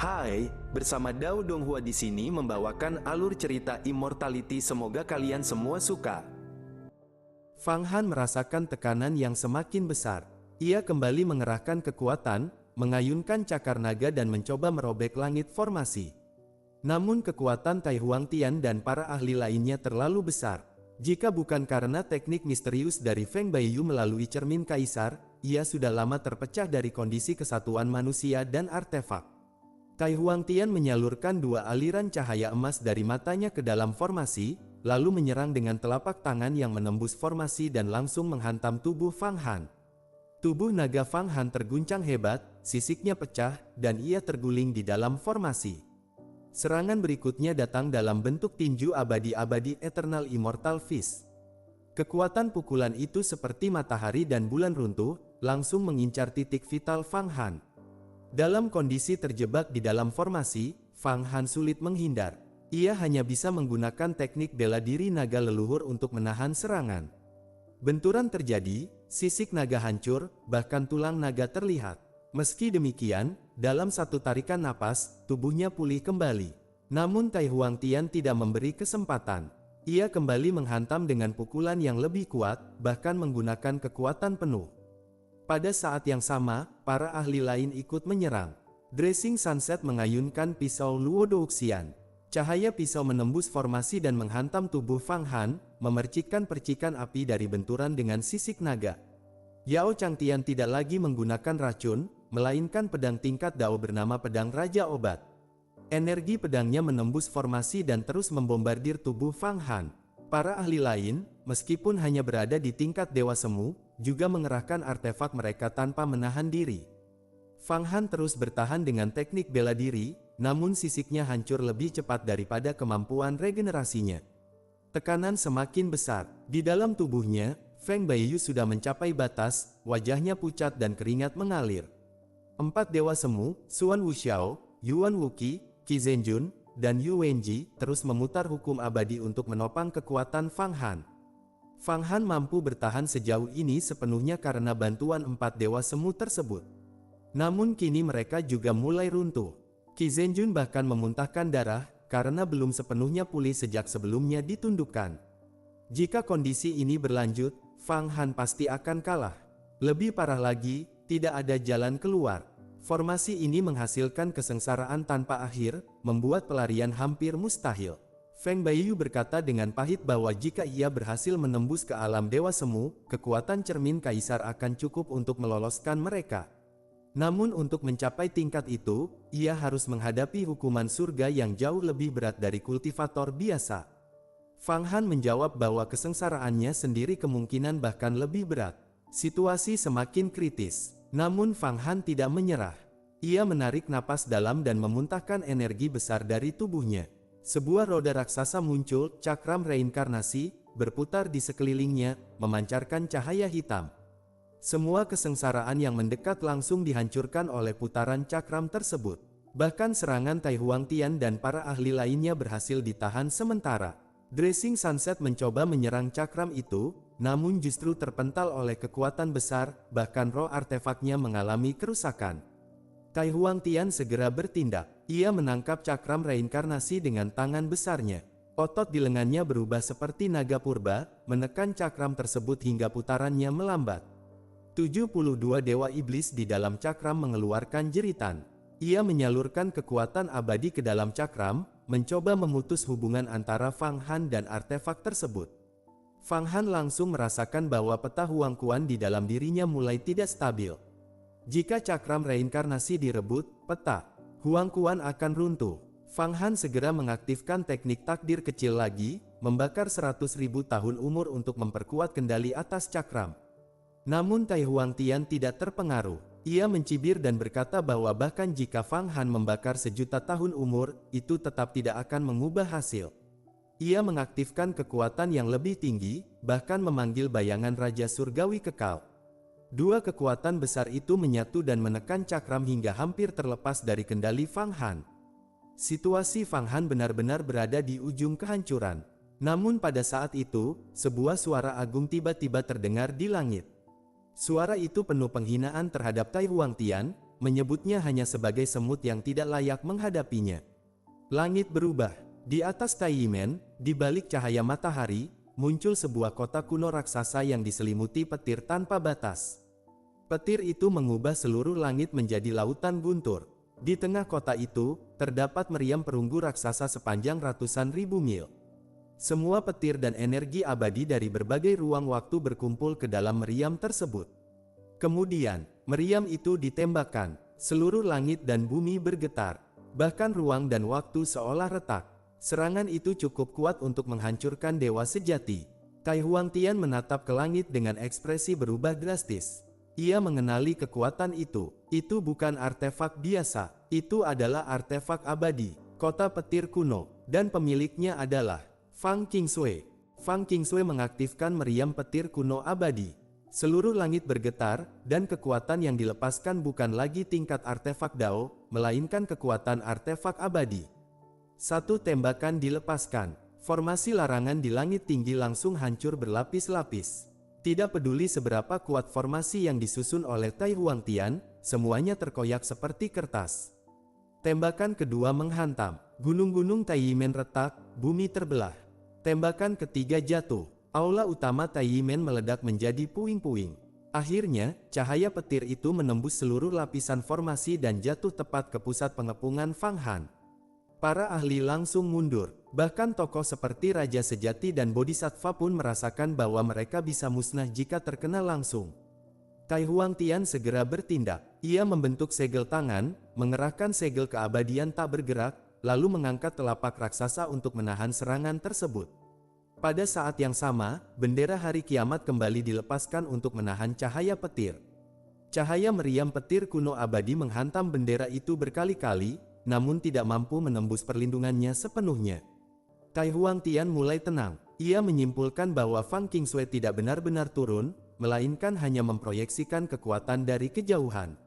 Hai, bersama Dao Donghua di sini membawakan alur cerita Immortality, semoga kalian semua suka. Fang Han merasakan tekanan yang semakin besar. Ia kembali mengerahkan kekuatan, mengayunkan cakar naga dan mencoba merobek langit formasi. Namun kekuatan Tai Huangtian dan para ahli lainnya terlalu besar. Jika bukan karena teknik misterius dari Feng Baiyu melalui cermin kaisar, ia sudah lama terpecah dari kondisi kesatuan manusia dan artefak. Tai Huangtian menyalurkan dua aliran cahaya emas dari matanya ke dalam formasi, lalu menyerang dengan telapak tangan yang menembus formasi dan langsung menghantam tubuh Fang Han. Tubuh naga Fang Han terguncang hebat, sisiknya pecah, dan ia terguling di dalam formasi. Serangan berikutnya datang dalam bentuk tinju abadi-abadi Eternal Immortal Fist. Kekuatan pukulan itu seperti matahari dan bulan runtuh, langsung mengincar titik vital Fang Han. Dalam kondisi terjebak di dalam formasi, Fang Han sulit menghindar. Ia hanya bisa menggunakan teknik bela diri naga leluhur untuk menahan serangan. Benturan terjadi, sisik naga hancur, bahkan tulang naga terlihat. Meski demikian, dalam satu tarikan napas, tubuhnya pulih kembali. Namun Tai Huangtian tidak memberi kesempatan. Ia kembali menghantam dengan pukulan yang lebih kuat, bahkan menggunakan kekuatan penuh. Pada saat yang sama, para ahli lain ikut menyerang. Dressing Sunset mengayunkan pisau Luo Douxian. Cahaya pisau menembus formasi dan menghantam tubuh Fang Han, memercikkan percikan api dari benturan dengan sisik naga. Yao Changtian tidak lagi menggunakan racun, melainkan pedang tingkat Dao bernama Pedang Raja Obat. Energi pedangnya menembus formasi dan terus membombardir tubuh Fang Han. Para ahli lain, meskipun hanya berada di tingkat Dewa Semu, juga mengerahkan artefak mereka tanpa menahan diri. Fang Han terus bertahan dengan teknik bela diri, namun sisiknya hancur lebih cepat daripada kemampuan regenerasinya. Tekanan semakin besar. Di dalam tubuhnya, Feng Baiyu sudah mencapai batas, wajahnya pucat dan keringat mengalir. Empat Dewa Semu, Xuan Wuxiao, Yuan Wuqi, Qi Zhenjun, dan Yu Wenji, terus memutar hukum abadi untuk menopang kekuatan Fang Han. Fang Han mampu bertahan sejauh ini sepenuhnya karena bantuan empat Dewa Semu tersebut. Namun kini mereka juga mulai runtuh. Qi Zhenjun bahkan memuntahkan darah, karena belum sepenuhnya pulih sejak sebelumnya ditundukkan. Jika kondisi ini berlanjut, Fang Han pasti akan kalah. Lebih parah lagi, tidak ada jalan keluar. Formasi ini menghasilkan kesengsaraan tanpa akhir, membuat pelarian hampir mustahil. Feng Baiyu berkata dengan pahit bahwa jika ia berhasil menembus ke alam Dewa Semu, kekuatan cermin kaisar akan cukup untuk meloloskan mereka. Namun untuk mencapai tingkat itu, ia harus menghadapi hukuman surga yang jauh lebih berat dari kultivator biasa. Fang Han menjawab bahwa kesengsaraannya sendiri kemungkinan bahkan lebih berat. Situasi semakin kritis. Namun Fang Han tidak menyerah. Ia menarik napas dalam dan memuntahkan energi besar dari tubuhnya. Sebuah roda raksasa muncul, cakram reinkarnasi, berputar di sekelilingnya, memancarkan cahaya hitam. Semua kesengsaraan yang mendekat langsung dihancurkan oleh putaran cakram tersebut. Bahkan serangan Tai Huangtian dan para ahli lainnya berhasil ditahan sementara. Dressing Sunset mencoba menyerang cakram itu, namun justru terpental oleh kekuatan besar, bahkan roh artefaknya mengalami kerusakan. Tai Huangtian segera bertindak. Ia menangkap cakram reinkarnasi dengan tangan besarnya. Otot di lengannya berubah seperti naga purba, menekan cakram tersebut hingga putarannya melambat. 72 Dewa Iblis di dalam cakram mengeluarkan jeritan. Ia menyalurkan kekuatan abadi ke dalam cakram, mencoba memutus hubungan antara Fang Han dan artefak tersebut. Fang Han langsung merasakan bahwa peta Huangquan di dalam dirinya mulai tidak stabil. Jika cakram reinkarnasi direbut, peta Huangquan akan runtuh. Fang Han segera mengaktifkan teknik takdir kecil lagi, membakar 100.000 tahun umur untuk memperkuat kendali atas cakram. Namun Tai Huangtian tidak terpengaruh. Ia mencibir dan berkata bahwa bahkan jika Fang Han membakar 1.000.000 tahun umur, itu tetap tidak akan mengubah hasil. Ia mengaktifkan kekuatan yang lebih tinggi, bahkan memanggil bayangan Raja Surgawi kekal. Dua kekuatan besar itu menyatu dan menekan cakram hingga hampir terlepas dari kendali Fang Han. Situasi Fang Han benar-benar berada di ujung kehancuran. Namun pada saat itu, sebuah suara agung tiba-tiba terdengar di langit. Suara itu penuh penghinaan terhadap Tai Huangtian, menyebutnya hanya sebagai semut yang tidak layak menghadapinya. Langit berubah. Di atas Taiyimen, di balik cahaya matahari, muncul sebuah kota kuno raksasa yang diselimuti petir tanpa batas. Petir itu mengubah seluruh langit menjadi lautan guntur. Di tengah kota itu, terdapat meriam perunggu raksasa sepanjang ratusan ribu mil. Semua petir dan energi abadi dari berbagai ruang waktu berkumpul ke dalam meriam tersebut. Kemudian, meriam itu ditembakkan, seluruh langit dan bumi bergetar, bahkan ruang dan waktu seolah retak. Serangan itu cukup kuat untuk menghancurkan dewa sejati. Tai Huangtian menatap ke langit dengan ekspresi berubah drastis. Ia mengenali kekuatan itu. Itu bukan artefak biasa, itu adalah artefak abadi, kota petir kuno, dan pemiliknya adalah Fang Qingshui. Fang Qingshui mengaktifkan meriam petir kuno abadi. Seluruh langit bergetar, dan kekuatan yang dilepaskan bukan lagi tingkat artefak Dao, melainkan kekuatan artefak abadi. Satu tembakan dilepaskan, formasi larangan di langit tinggi langsung hancur berlapis-lapis. Tidak peduli seberapa kuat formasi yang disusun oleh Tai Huangtian, semuanya terkoyak seperti kertas. Tembakan kedua menghantam, gunung-gunung Taiyimen retak, bumi terbelah. Tembakan ketiga jatuh, aula utama Taiyimen meledak menjadi puing-puing. Akhirnya, cahaya petir itu menembus seluruh lapisan formasi dan jatuh tepat ke pusat pengepungan Fang Han. Para ahli langsung mundur, bahkan tokoh seperti Raja Sejati dan Bodhisattva pun merasakan bahwa mereka bisa musnah jika terkena langsung. Tai Huangtian segera bertindak. Ia membentuk segel tangan, mengerahkan segel keabadian tak bergerak, lalu mengangkat telapak raksasa untuk menahan serangan tersebut. Pada saat yang sama, bendera hari kiamat kembali dilepaskan untuk menahan cahaya petir. Cahaya meriam petir kuno abadi menghantam bendera itu berkali-kali, namun tidak mampu menembus perlindungannya sepenuhnya. Tai Huangtian mulai tenang. Ia menyimpulkan bahwa Fang Qingshui tidak benar-benar turun, melainkan hanya memproyeksikan kekuatan dari kejauhan.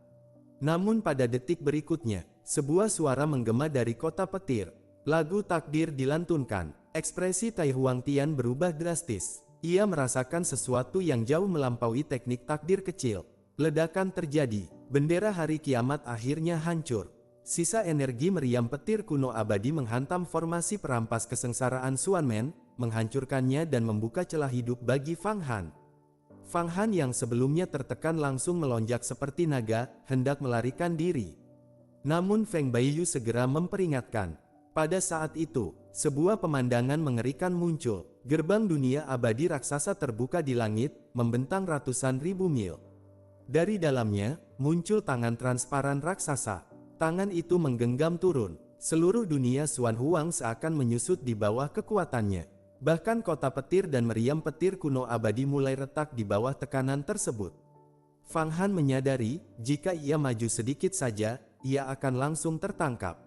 Namun pada detik berikutnya, sebuah suara menggema dari kota petir. Lagu takdir dilantunkan. Ekspresi Tai Huangtian berubah drastis. Ia merasakan sesuatu yang jauh melampaui teknik takdir kecil. Ledakan terjadi. Bendera hari kiamat akhirnya hancur. Sisa energi meriam petir kuno abadi menghantam formasi perampas kesengsaraan Xuanmen, menghancurkannya dan membuka celah hidup bagi Fang Han. Fang Han yang sebelumnya tertekan langsung melonjak seperti naga, hendak melarikan diri. Namun Feng Baiyu segera memperingatkan. Pada saat itu, sebuah pemandangan mengerikan muncul. Gerbang dunia abadi raksasa terbuka di langit, membentang ratusan ribu mil. Dari dalamnya, muncul tangan transparan raksasa. Tangan itu menggenggam turun. Seluruh dunia Xuan Huang seakan menyusut di bawah kekuatannya. Bahkan kota petir dan meriam petir kuno abadi mulai retak di bawah tekanan tersebut. Fang Han menyadari, jika ia maju sedikit saja, ia akan langsung tertangkap.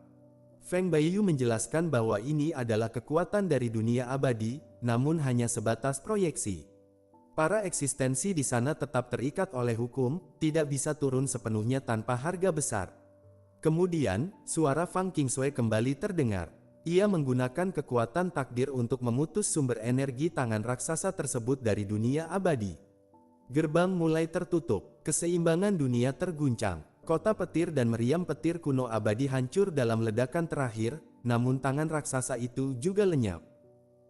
Feng Baiyu menjelaskan bahwa ini adalah kekuatan dari dunia abadi, namun hanya sebatas proyeksi. Para eksistensi di sana tetap terikat oleh hukum, tidak bisa turun sepenuhnya tanpa harga besar. Kemudian, suara Fang Qingshui kembali terdengar. Ia menggunakan kekuatan takdir untuk memutus sumber energi tangan raksasa tersebut dari dunia abadi. Gerbang mulai tertutup, keseimbangan dunia terguncang. Kota petir dan meriam petir kuno abadi hancur dalam ledakan terakhir, namun tangan raksasa itu juga lenyap.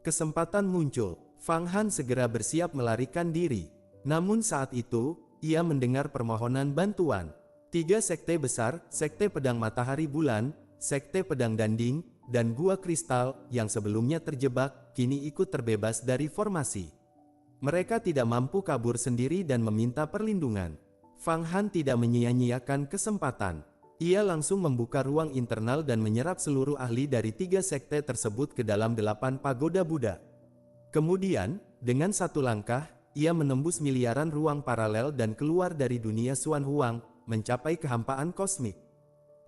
Kesempatan muncul, Fang Han segera bersiap melarikan diri. Namun saat itu, ia mendengar permohonan bantuan. 3 sekte besar, Sekte Pedang Matahari Bulan, Sekte Pedang Danding, dan Gua Kristal, yang sebelumnya terjebak, kini ikut terbebas dari formasi. Mereka tidak mampu kabur sendiri dan meminta perlindungan. Fang Han tidak menyia-nyiakan kesempatan. Ia langsung membuka ruang internal dan menyerap seluruh ahli dari 3 sekte tersebut ke dalam 8 pagoda Buddha. Kemudian, dengan satu langkah, ia menembus miliaran ruang paralel dan keluar dari dunia Xuan Huang, mencapai kehampaan kosmik.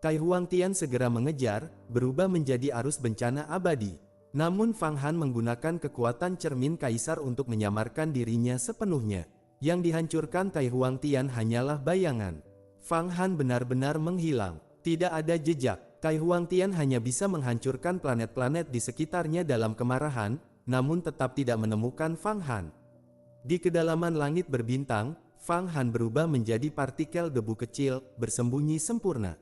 Tai Huangtian segera mengejar, berubah menjadi arus bencana abadi. Namun Fang Han menggunakan kekuatan cermin kaisar untuk menyamarkan dirinya sepenuhnya. Yang dihancurkan Tai Huangtian hanyalah bayangan. Fang Han benar-benar menghilang. Tidak ada jejak. Tai Huangtian hanya bisa menghancurkan planet-planet di sekitarnya dalam kemarahan, namun tetap tidak menemukan Fang Han. Di kedalaman langit berbintang, Fang Han berubah menjadi partikel debu kecil, bersembunyi sempurna.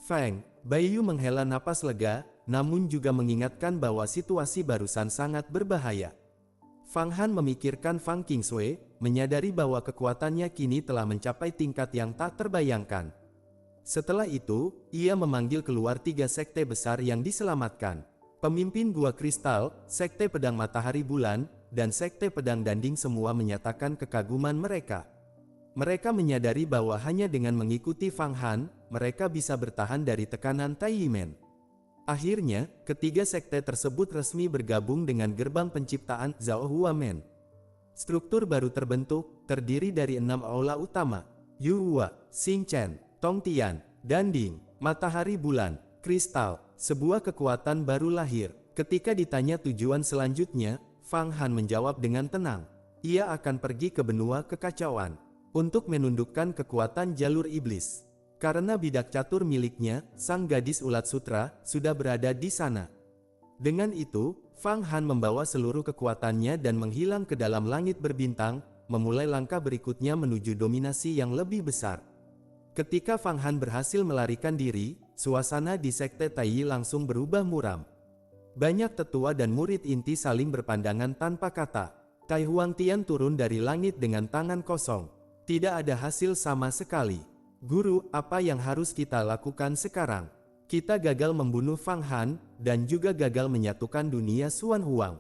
Feng Baiyu menghela napas lega, namun juga mengingatkan bahwa situasi barusan sangat berbahaya. Fang Han memikirkan Fang Qingshui, menyadari bahwa kekuatannya kini telah mencapai tingkat yang tak terbayangkan. Setelah itu, ia memanggil keluar 3 sekte besar yang diselamatkan. Pemimpin Gua Kristal, Sekte Pedang Matahari Bulan, dan Sekte Pedang Danding semua menyatakan kekaguman mereka. Mereka menyadari bahwa hanya dengan mengikuti Fang Han, mereka bisa bertahan dari tekanan Tai Yimen. Akhirnya, ketiga sekte tersebut resmi bergabung dengan gerbang penciptaan Zhao Huamen. Struktur baru terbentuk, terdiri dari 6 aula utama: Yu Hua, Xing Chen, Tong Tian, Danding, Matahari Bulan, Kristal. Sebuah kekuatan baru lahir. Ketika ditanya tujuan selanjutnya, Fang Han menjawab dengan tenang. Ia akan pergi ke benua kekacauan untuk menundukkan kekuatan jalur iblis. Karena bidak catur miliknya, sang gadis ulat sutra, sudah berada di sana. Dengan itu, Fang Han membawa seluruh kekuatannya dan menghilang ke dalam langit berbintang, memulai langkah berikutnya menuju dominasi yang lebih besar. Ketika Fang Han berhasil melarikan diri, suasana di Sekte Tai langsung berubah muram. Banyak tetua dan murid inti saling berpandangan tanpa kata. Tai Huangtian turun dari langit dengan tangan kosong. Tidak ada hasil sama sekali. Guru, apa yang harus kita lakukan sekarang? Kita gagal membunuh Fang Han, dan juga gagal menyatukan dunia Xuan Huang.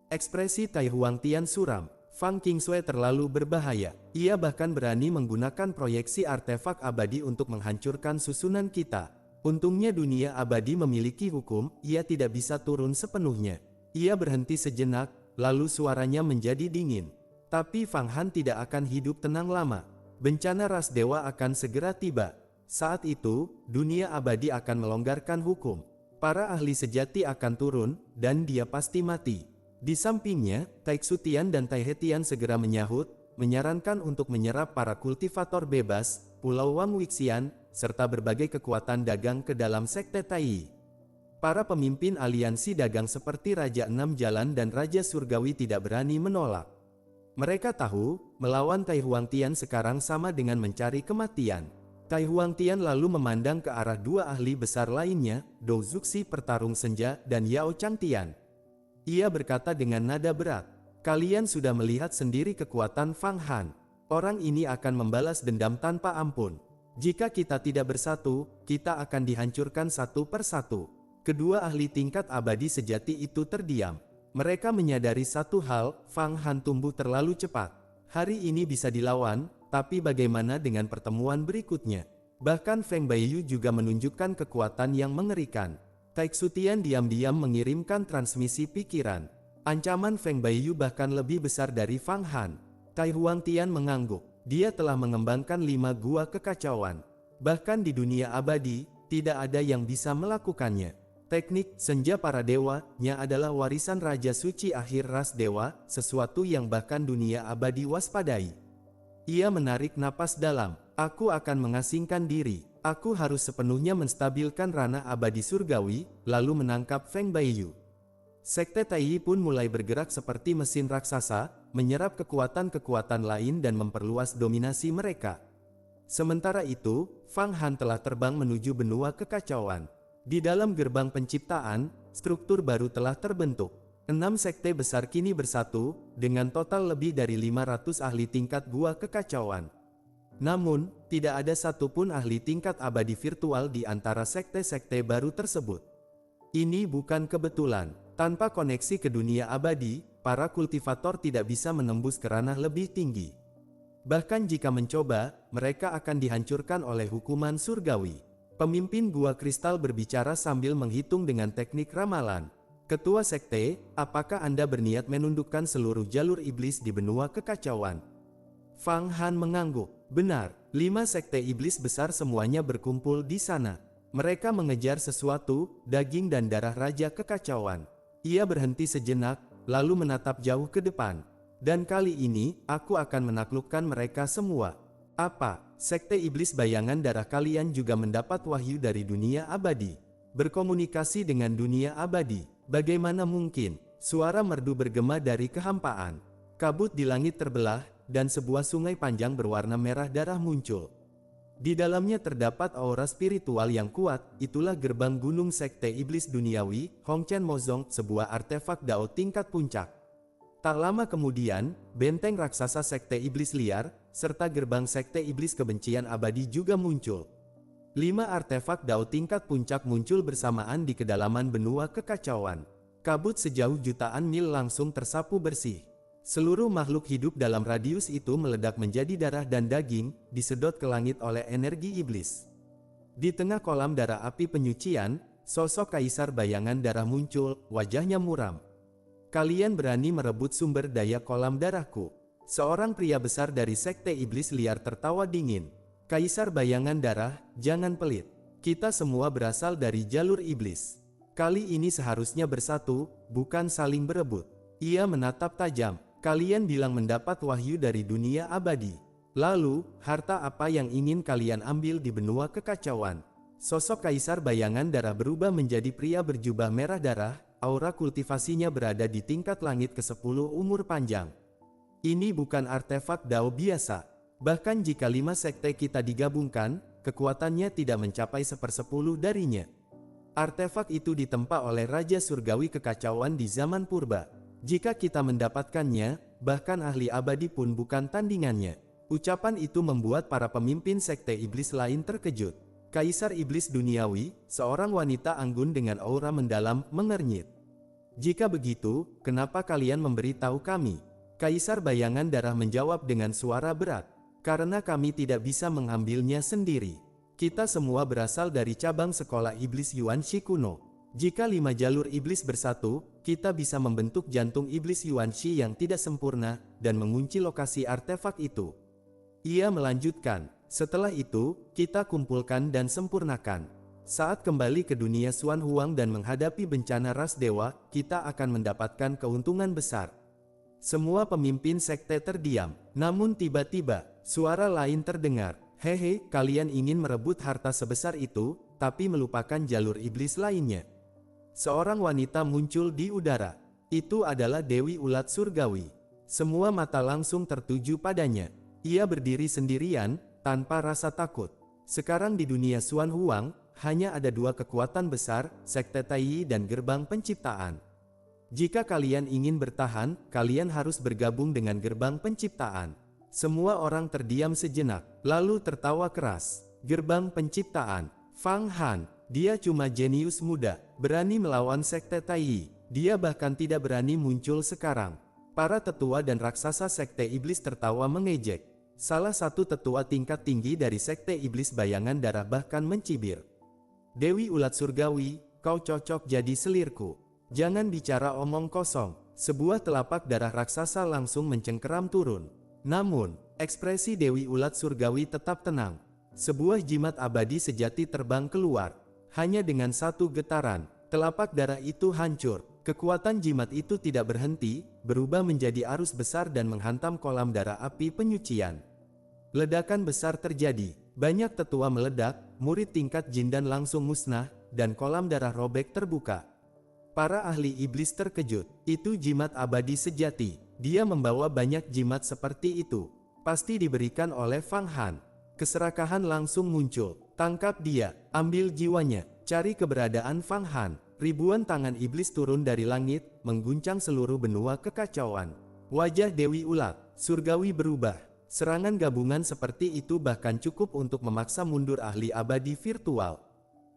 Ekspresi Tai Huangtian suram. Fang Qingshui terlalu berbahaya. Ia bahkan berani menggunakan proyeksi artefak abadi untuk menghancurkan susunan kita. Untungnya dunia abadi memiliki hukum, ia tidak bisa turun sepenuhnya. Ia berhenti sejenak, lalu suaranya menjadi dingin. Tapi Fang Han tidak akan hidup tenang lama. Bencana ras dewa akan segera tiba. Saat itu, dunia abadi akan melonggarkan hukum. Para ahli sejati akan turun, dan dia pasti mati. Di sampingnya, Tai Xutian dan Tai Hetian segera menyahut, menyarankan untuk menyerap para kultivator bebas, Pulau Wang Wixian, serta berbagai kekuatan dagang ke dalam Sekte Tai. Para pemimpin aliansi dagang seperti Raja Enam Jalan dan Raja Surgawi tidak berani menolak. Mereka tahu, melawan Tai Huangtian sekarang sama dengan mencari kematian. Tai Huangtian lalu memandang ke arah 2 ahli besar lainnya, Dou Zuxi Pertarung Senja dan Yao Changtian. Ia berkata dengan nada berat, "Kalian sudah melihat sendiri kekuatan Fang Han. Orang ini akan membalas dendam tanpa ampun. Jika kita tidak bersatu, kita akan dihancurkan satu persatu." Kedua ahli tingkat abadi sejati itu terdiam. Mereka menyadari satu hal, Fang Han tumbuh terlalu cepat. Hari ini bisa dilawan, tapi bagaimana dengan pertemuan berikutnya? Bahkan Feng Baiyu juga menunjukkan kekuatan yang mengerikan. Tai Xutian diam-diam mengirimkan transmisi pikiran. Ancaman Feng Baiyu bahkan lebih besar dari Fang Han. Tai Huangtian mengangguk. Dia telah mengembangkan 5 gua kekacauan. Bahkan di dunia abadi, tidak ada yang bisa melakukannya. Teknik senja para dewa-nya adalah warisan Raja Suci akhir ras dewa, sesuatu yang bahkan dunia abadi waspadai. Ia menarik napas dalam. Aku akan mengasingkan diri. Aku harus sepenuhnya menstabilkan ranah abadi surgawi, lalu menangkap Feng Baiyu. Sekte Tai pun mulai bergerak seperti mesin raksasa, menyerap kekuatan-kekuatan lain dan memperluas dominasi mereka. Sementara itu, Fang Han telah terbang menuju benua kekacauan. Di dalam gerbang penciptaan, struktur baru telah terbentuk. 6 sekte besar kini bersatu, dengan total lebih dari 500 ahli tingkat gua kekacauan. Namun, tidak ada satupun ahli tingkat abadi virtual di antara sekte-sekte baru tersebut. Ini bukan kebetulan. Tanpa koneksi ke dunia abadi, para kultivator tidak bisa menembus ke ranah lebih tinggi. Bahkan jika mencoba, mereka akan dihancurkan oleh hukuman surgawi. Pemimpin Gua Kristal berbicara sambil menghitung dengan teknik ramalan. Ketua sekte, apakah Anda berniat menundukkan seluruh jalur iblis di benua kekacauan? Fang Han mengangguk. Benar, 5 sekte iblis besar semuanya berkumpul di sana. Mereka mengejar sesuatu, daging dan darah Raja Kekacauan. Ia berhenti sejenak, lalu menatap jauh ke depan. Dan kali ini, aku akan menaklukkan mereka semua. Apa? Sekte iblis bayangan darah kalian juga mendapat wahyu dari dunia abadi. Berkomunikasi dengan dunia abadi. Bagaimana mungkin? Suara merdu bergema dari kehampaan. Kabut di langit terbelah, dan sebuah sungai panjang berwarna merah darah muncul. Di dalamnya terdapat aura spiritual yang kuat, itulah gerbang gunung sekte iblis duniawi, Hongchen Mozong, sebuah artefak Dao tingkat puncak. Tak lama kemudian, benteng raksasa sekte iblis liar, serta gerbang sekte iblis kebencian abadi juga muncul. 5 artefak Dao tingkat puncak muncul bersamaan di kedalaman benua kekacauan. Kabut sejauh jutaan mil langsung tersapu bersih. Seluruh makhluk hidup dalam radius itu meledak menjadi darah dan daging, disedot ke langit oleh energi iblis. Di tengah kolam darah api penyucian, sosok kaisar bayangan darah muncul, wajahnya muram. Kalian berani merebut sumber daya kolam darahku. Seorang pria besar dari sekte iblis liar tertawa dingin. Kaisar bayangan darah, jangan pelit. Kita semua berasal dari jalur iblis. Kali ini seharusnya bersatu, bukan saling berebut. Ia menatap tajam. Kalian bilang mendapat wahyu dari dunia abadi. Lalu, harta apa yang ingin kalian ambil di benua kekacauan? Sosok kaisar bayangan darah berubah menjadi pria berjubah merah darah, aura kultivasinya berada di tingkat langit ke-10 umur panjang. Ini bukan artefak Dao biasa. Bahkan jika 5 sekte kita digabungkan, kekuatannya tidak mencapai 1/10 darinya. Artefak itu ditempa oleh Raja Surgawi Kekacauan di zaman purba. Jika kita mendapatkannya, bahkan ahli abadi pun bukan tandingannya. Ucapan itu membuat para pemimpin sekte iblis lain terkejut. Kaisar iblis duniawi, seorang wanita anggun dengan aura mendalam, mengernyit. Jika begitu, kenapa kalian memberitahu kami? Kaisar bayangan darah menjawab dengan suara berat. Karena kami tidak bisa mengambilnya sendiri. Kita semua berasal dari cabang sekolah iblis Yuanshi kuno. Jika 5 jalur iblis bersatu, kita bisa membentuk jantung iblis Yuanshi yang tidak sempurna, dan mengunci lokasi artefak itu. Ia melanjutkan, setelah itu, kita kumpulkan dan sempurnakan. Saat kembali ke dunia Xuan Huang dan menghadapi bencana ras dewa, kita akan mendapatkan keuntungan besar. Semua pemimpin sekte terdiam, namun tiba-tiba, suara lain terdengar. Hehe, kalian ingin merebut harta sebesar itu, tapi melupakan jalur iblis lainnya. Seorang wanita muncul di udara. Itu adalah Dewi Ulat Surgawi. Semua mata langsung tertuju padanya. Ia berdiri sendirian, tanpa rasa takut. Sekarang di dunia Xuan Huang, hanya ada 2 kekuatan besar, Sekte Taiyi dan Gerbang Penciptaan. Jika kalian ingin bertahan, kalian harus bergabung dengan Gerbang Penciptaan. Semua orang terdiam sejenak, lalu tertawa keras. Gerbang Penciptaan, Fang Han. Dia cuma jenius muda, berani melawan Sekte Taiyi. Dia bahkan tidak berani muncul sekarang. Para tetua dan raksasa Sekte Iblis tertawa mengejek. Salah satu tetua tingkat tinggi dari Sekte Iblis bayangan darah bahkan mencibir. Dewi Ulat Surgawi, kau cocok jadi selirku. Jangan bicara omong kosong. Sebuah telapak darah raksasa langsung mencengkeram turun. Namun, ekspresi Dewi Ulat Surgawi tetap tenang. Sebuah jimat abadi sejati terbang keluar. Hanya dengan satu getaran, telapak darah itu hancur. Kekuatan jimat itu tidak berhenti, berubah menjadi arus besar dan menghantam kolam darah api penyucian. Ledakan besar terjadi, banyak tetua meledak, murid tingkat jindan langsung musnah, dan kolam darah robek terbuka. Para ahli iblis terkejut, itu jimat abadi sejati. Dia membawa banyak jimat seperti itu. Pasti diberikan oleh Fang Han. Keserakahan langsung muncul. Tangkap dia, ambil jiwanya, cari keberadaan Fang Han. Ribuan tangan iblis turun dari langit, mengguncang seluruh benua kekacauan. Wajah Dewi Ulat Surgawi berubah. Serangan gabungan seperti itu bahkan cukup untuk memaksa mundur ahli abadi virtual.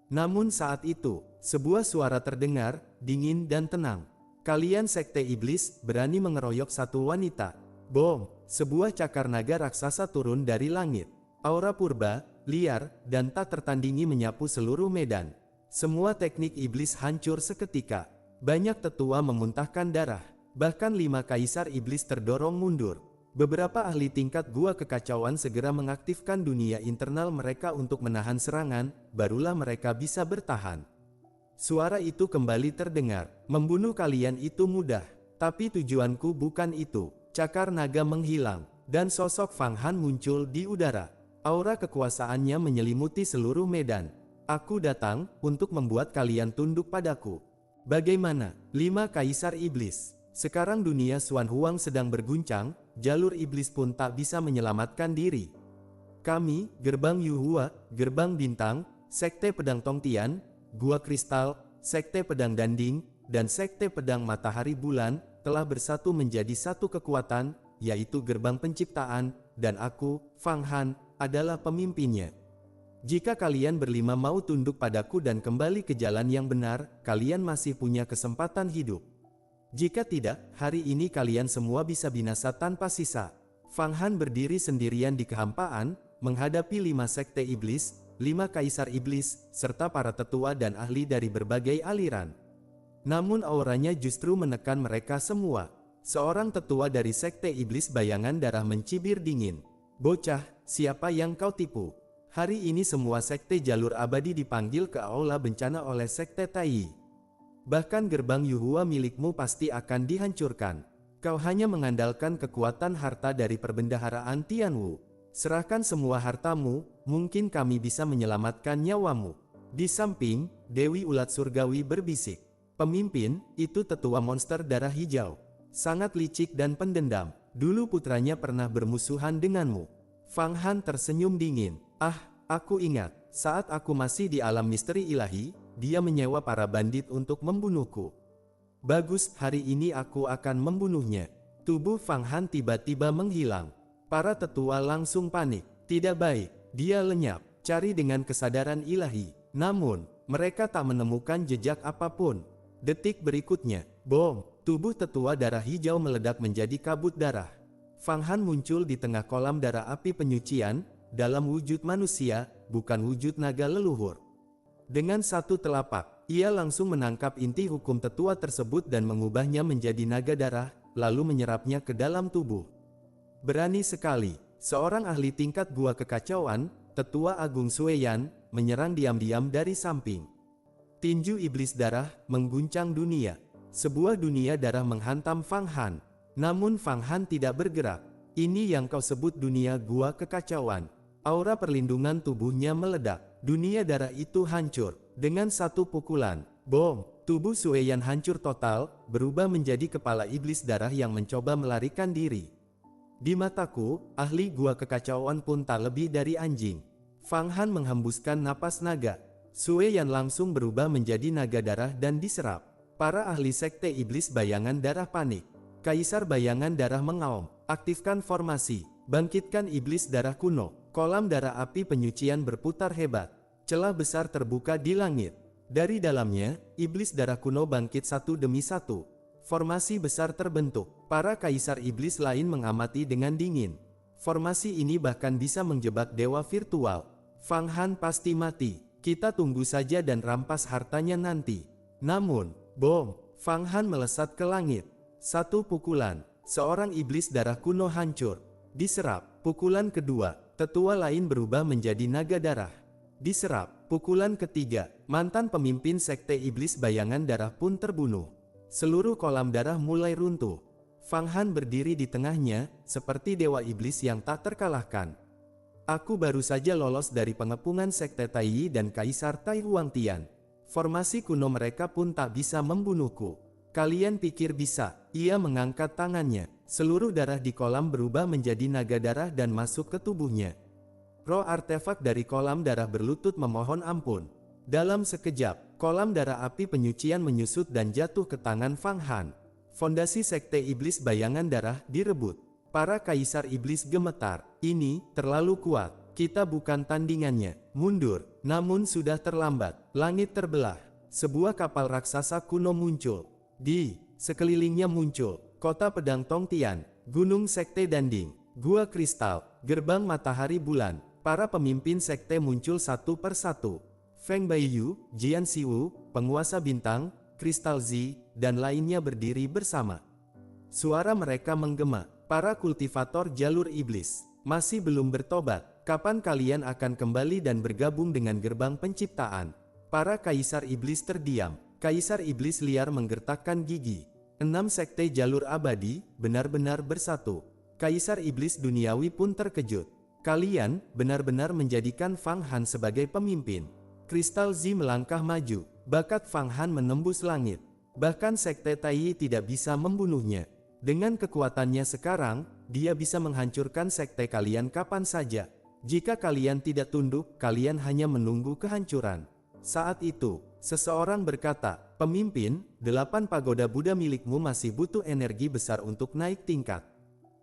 Namun saat itu, sebuah suara terdengar, dingin dan tenang. Kalian Sekte Iblis berani mengeroyok satu wanita. Bom! Sebuah cakar naga raksasa turun dari langit. Aura purba, liar, dan tak tertandingi menyapu seluruh medan. Semua teknik iblis hancur seketika. Banyak tetua memuntahkan darah. Bahkan 5 kaisar iblis terdorong mundur. Beberapa ahli tingkat gua kekacauan segera mengaktifkan dunia internal mereka untuk menahan serangan, barulah mereka bisa bertahan. Suara itu kembali terdengar. Membunuh kalian itu mudah. Tapi tujuanku bukan itu. Cakar naga menghilang, dan sosok Fang Han muncul di udara. Aura kekuasaannya menyelimuti seluruh medan. Aku datang untuk membuat kalian tunduk padaku. Bagaimana? 5 kaisar iblis. Sekarang dunia Xuan Huang sedang berguncang, jalur iblis pun tak bisa menyelamatkan diri. Kami, Gerbang Yuhua, Gerbang Bintang, Sekte Pedang Tongtian, Gua Kristal, Sekte Pedang Danding, dan Sekte Pedang Matahari Bulan, telah bersatu menjadi satu kekuatan, yaitu Gerbang Penciptaan, dan aku, Fang Han, adalah pemimpinnya. Jika kalian berlima mau tunduk padaku dan kembali ke jalan yang benar, kalian masih punya kesempatan hidup. Jika tidak, hari ini kalian semua bisa binasa tanpa sisa. Fang Han berdiri sendirian di kehampaan, menghadapi 5 sekte iblis, 5 kaisar iblis, serta para tetua dan ahli dari berbagai aliran. Namun auranya justru menekan mereka semua. Seorang tetua dari sekte iblis bayangan darah mencibir dingin. Bocah, siapa yang kau tipu? Hari ini semua sekte jalur abadi dipanggil ke aula bencana oleh sekte Tai. Bahkan gerbang Yuhua milikmu pasti akan dihancurkan. Kau hanya mengandalkan kekuatan harta dari perbendaharaan Tianwu. Serahkan semua hartamu, mungkin kami bisa menyelamatkan nyawamu. Di samping, Dewi Ulat Surgawi berbisik. Pemimpin, itu tetua monster darah hijau. Sangat licik dan pendendam. Dulu putranya pernah bermusuhan denganmu. Fang Han tersenyum dingin. Aku ingat, saat aku masih di alam misteri ilahi, dia menyewa para bandit untuk membunuhku. Bagus, hari ini aku akan membunuhnya. Tubuh Fang Han tiba-tiba menghilang. Para tetua langsung panik. Tidak baik, dia lenyap, cari dengan kesadaran ilahi. Namun, mereka tak menemukan jejak apapun. Detik berikutnya, bom, tubuh tetua darah hijau meledak menjadi kabut darah. Fang Han muncul di tengah kolam darah api penyucian, dalam wujud manusia, bukan wujud naga leluhur. Dengan satu telapak, ia langsung menangkap inti hukum tetua tersebut dan mengubahnya menjadi naga darah, lalu menyerapnya ke dalam tubuh. Berani sekali, seorang ahli tingkat gua kekacauan, Tetua Agung Sueyan, menyerang diam-diam dari samping. Tinju iblis darah mengguncang dunia. Sebuah dunia darah menghantam Fang Han. Namun Fang Han tidak bergerak. Ini yang kau sebut dunia gua kekacauan. Aura perlindungan tubuhnya meledak. Dunia darah itu hancur. Dengan satu pukulan, bom, tubuh Sueyan hancur total, berubah menjadi kepala iblis darah yang mencoba melarikan diri. Di mataku, ahli gua kekacauan pun tak lebih dari anjing. Fang Han menghembuskan napas naga. Sueyan langsung berubah menjadi naga darah dan diserap. Para ahli sekte iblis bayangan darah panik. Kaisar bayangan darah mengaum. Aktifkan formasi. Bangkitkan iblis darah kuno. Kolam darah api penyucian berputar hebat. Celah besar terbuka di langit. Dari dalamnya, iblis darah kuno bangkit satu demi satu. Formasi besar terbentuk. Para kaisar iblis lain mengamati dengan dingin. Formasi ini bahkan bisa menjebak dewa virtual. Fang Han pasti mati. Kita tunggu saja dan rampas hartanya nanti. Namun, bom, Fang Han melesat ke langit. Satu pukulan, seorang iblis darah kuno hancur. Diserap. Pukulan kedua, tetua lain berubah menjadi naga darah. Diserap. Pukulan ketiga, mantan pemimpin sekte iblis bayangan darah pun terbunuh. Seluruh kolam darah mulai runtuh. Fang Han berdiri di tengahnya, seperti dewa iblis yang tak terkalahkan. Aku baru saja lolos dari pengepungan sekte Tai dan Kaisar Tai Huangtian. Formasi kuno mereka pun tak bisa membunuhku. Kalian pikir bisa? Ia mengangkat tangannya. Seluruh darah di kolam berubah menjadi naga darah dan masuk ke tubuhnya. Roh artefak dari kolam darah berlutut memohon ampun. Dalam sekejap, kolam darah api penyucian menyusut dan jatuh ke tangan Fang Han. Fondasi sekte iblis bayangan darah direbut. Para kaisar iblis gemetar. Ini terlalu kuat. Kita bukan tandingannya. Mundur. Namun sudah terlambat. Langit terbelah. Sebuah kapal raksasa kuno muncul. Di sekelilingnya muncul kota pedang Tongtian, gunung sekte Danding, gua kristal, gerbang matahari bulan. Para pemimpin sekte muncul satu persatu. Feng Baiyu, Jian Xiwu, penguasa bintang, Kristal Zi, dan lainnya berdiri bersama. Suara mereka menggema. Para kultivator jalur iblis masih belum bertobat. Kapan kalian akan kembali dan bergabung dengan gerbang penciptaan? Para kaisar iblis terdiam. Kaisar iblis liar menggertakkan gigi. 6 sekte jalur abadi benar-benar bersatu. Kaisar iblis duniawi pun terkejut. Kalian benar-benar menjadikan Fang Han sebagai pemimpin. Kristal Zi melangkah maju. Bakat Fang Han menembus langit. Bahkan Sekte Taiyi tidak bisa membunuhnya. Dengan kekuatannya sekarang, dia bisa menghancurkan sekte kalian kapan saja. Jika kalian tidak tunduk, kalian hanya menunggu kehancuran. Saat itu, seseorang berkata, "Pemimpin, 8 pagoda Buddha milikmu masih butuh energi besar untuk naik tingkat.